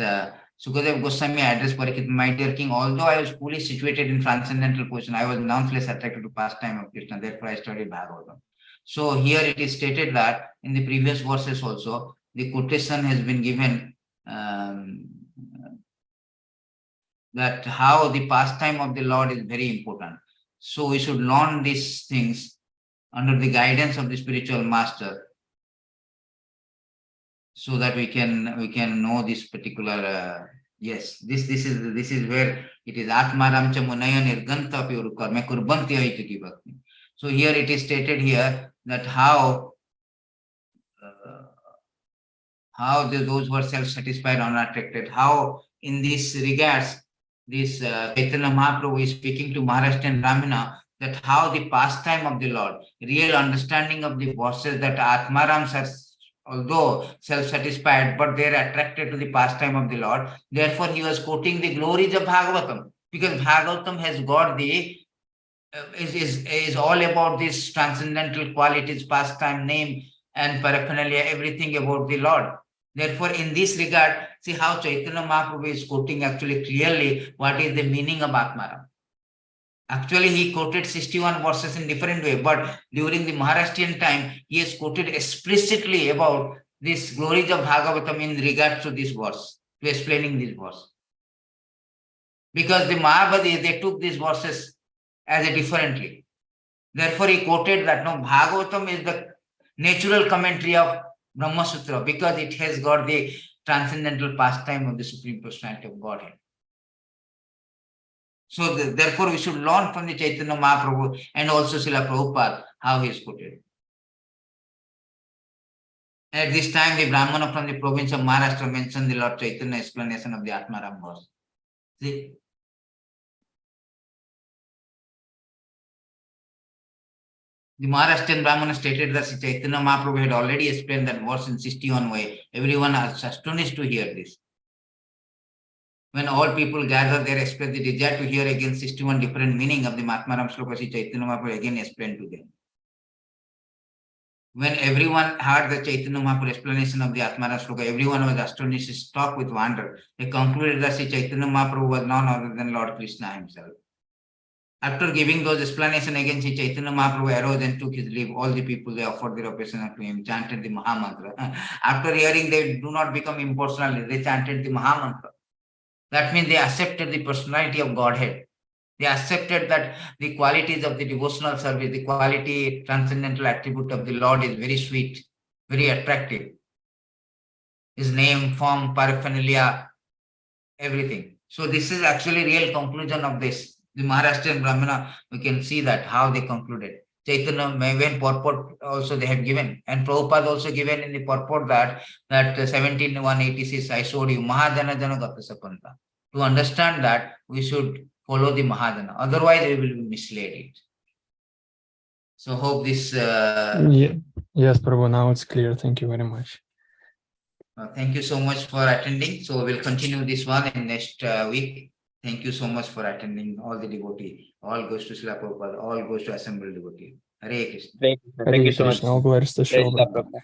Sukadeva Goswami addressed Parikshit, my dear king, although I was fully situated in transcendental position, I was nonetheless attracted to pastime of Krishna. Therefore, I studied Bhagavatam. So here it is stated that in the previous verses also, the quotation has been given that how the pastime of the Lord is very important. So we should learn these things under the guidance of the spiritual master, so that we can know this particular yes, this is where it is Atmaram cha munaya nirganta puru karma kurbanti aitiki bhakti. So here it is stated here that how those who are self-satisfied or unattracted, how in this regards, this Chaitanya Mahaprabhu is speaking to Maharashtrian Brahmana, that how the pastime of the Lord, real understanding of the verses that Atmarams are, although self-satisfied, but they are attracted to the pastime of the Lord. Therefore, he was quoting the glories of Bhagavatam, because Bhagavatam has got the, is all about this transcendental qualities, pastime, name, and paraphernalia, everything about the Lord. Therefore, in this regard, see how Chaitanya Mahaprabhu is quoting actually clearly what is the meaning of Atmaram. Actually, he quoted 61 verses in different way, but during the Maharashtrian time, he has quoted explicitly about this glories of Bhagavatam in regards to this verse, to explaining this verse. Because the Mahabhadis, they took these verses as a differently. Therefore, he quoted that no, Bhagavatam is the natural commentary of Brahma Sutra, because it has got the transcendental pastime of the Supreme Personality of Godhead. So therefore, we should learn from the Chaitanya Mahaprabhu and also Srila Prabhupada how he is quoted. At this time, the Brahmana from the province of Maharashtra mentioned the Lord Chaitanya explanation of the Atmaram verse. See? The Maharashtrian Brahmana stated that Sri Chaitanya Mahaprabhu had already explained that verse in 61 way. Everyone was astonished to hear this. When all people gathered there, expressed the desire to hear again 61 different meaning of the Atmaram Shloka, Sri Chaitanya Mahaprabhu again explained to them. When everyone heard the Chaitanya Mahaprabhu explanation of the Atmaram Shloka, everyone was astonished, struck with wonder. They concluded that Sri Chaitanya Mahaprabhu was none other than Lord Krishna himself. After giving those explanations again, Sri Chaitanya Mahaprabhu arose and took his leave. All the people, they offered their obeisance to him, chanted the Mahamantra. After hearing, they do not become impersonal, they chanted the Mahamantra. That means they accepted the personality of Godhead. They accepted that the qualities of the devotional service, the quality, transcendental attribute of the Lord is very sweet, very attractive. His name, form, paraphernalia, everything. So this is actually real conclusion of this. The Maharashtrian Brahmana, we can see that how they concluded. Chaitanya, when purport also they have given, and Prabhupada also given in the purport that 17,186, I showed you, Mahajana Jana Gata Sapanta. To understand that, we should follow the Mahajana. Otherwise, we will be misled it. So hope this... Yes, Prabhu, now it's clear. Thank you very much. Thank you so much for attending. So we'll continue this one in next week. Thank you so much for attending, all the devotee. All goes to Srila Prabhupada, all goes to assembled devotee. Hare Krishna. Thank you so much. All glories to Srila Prabhupada.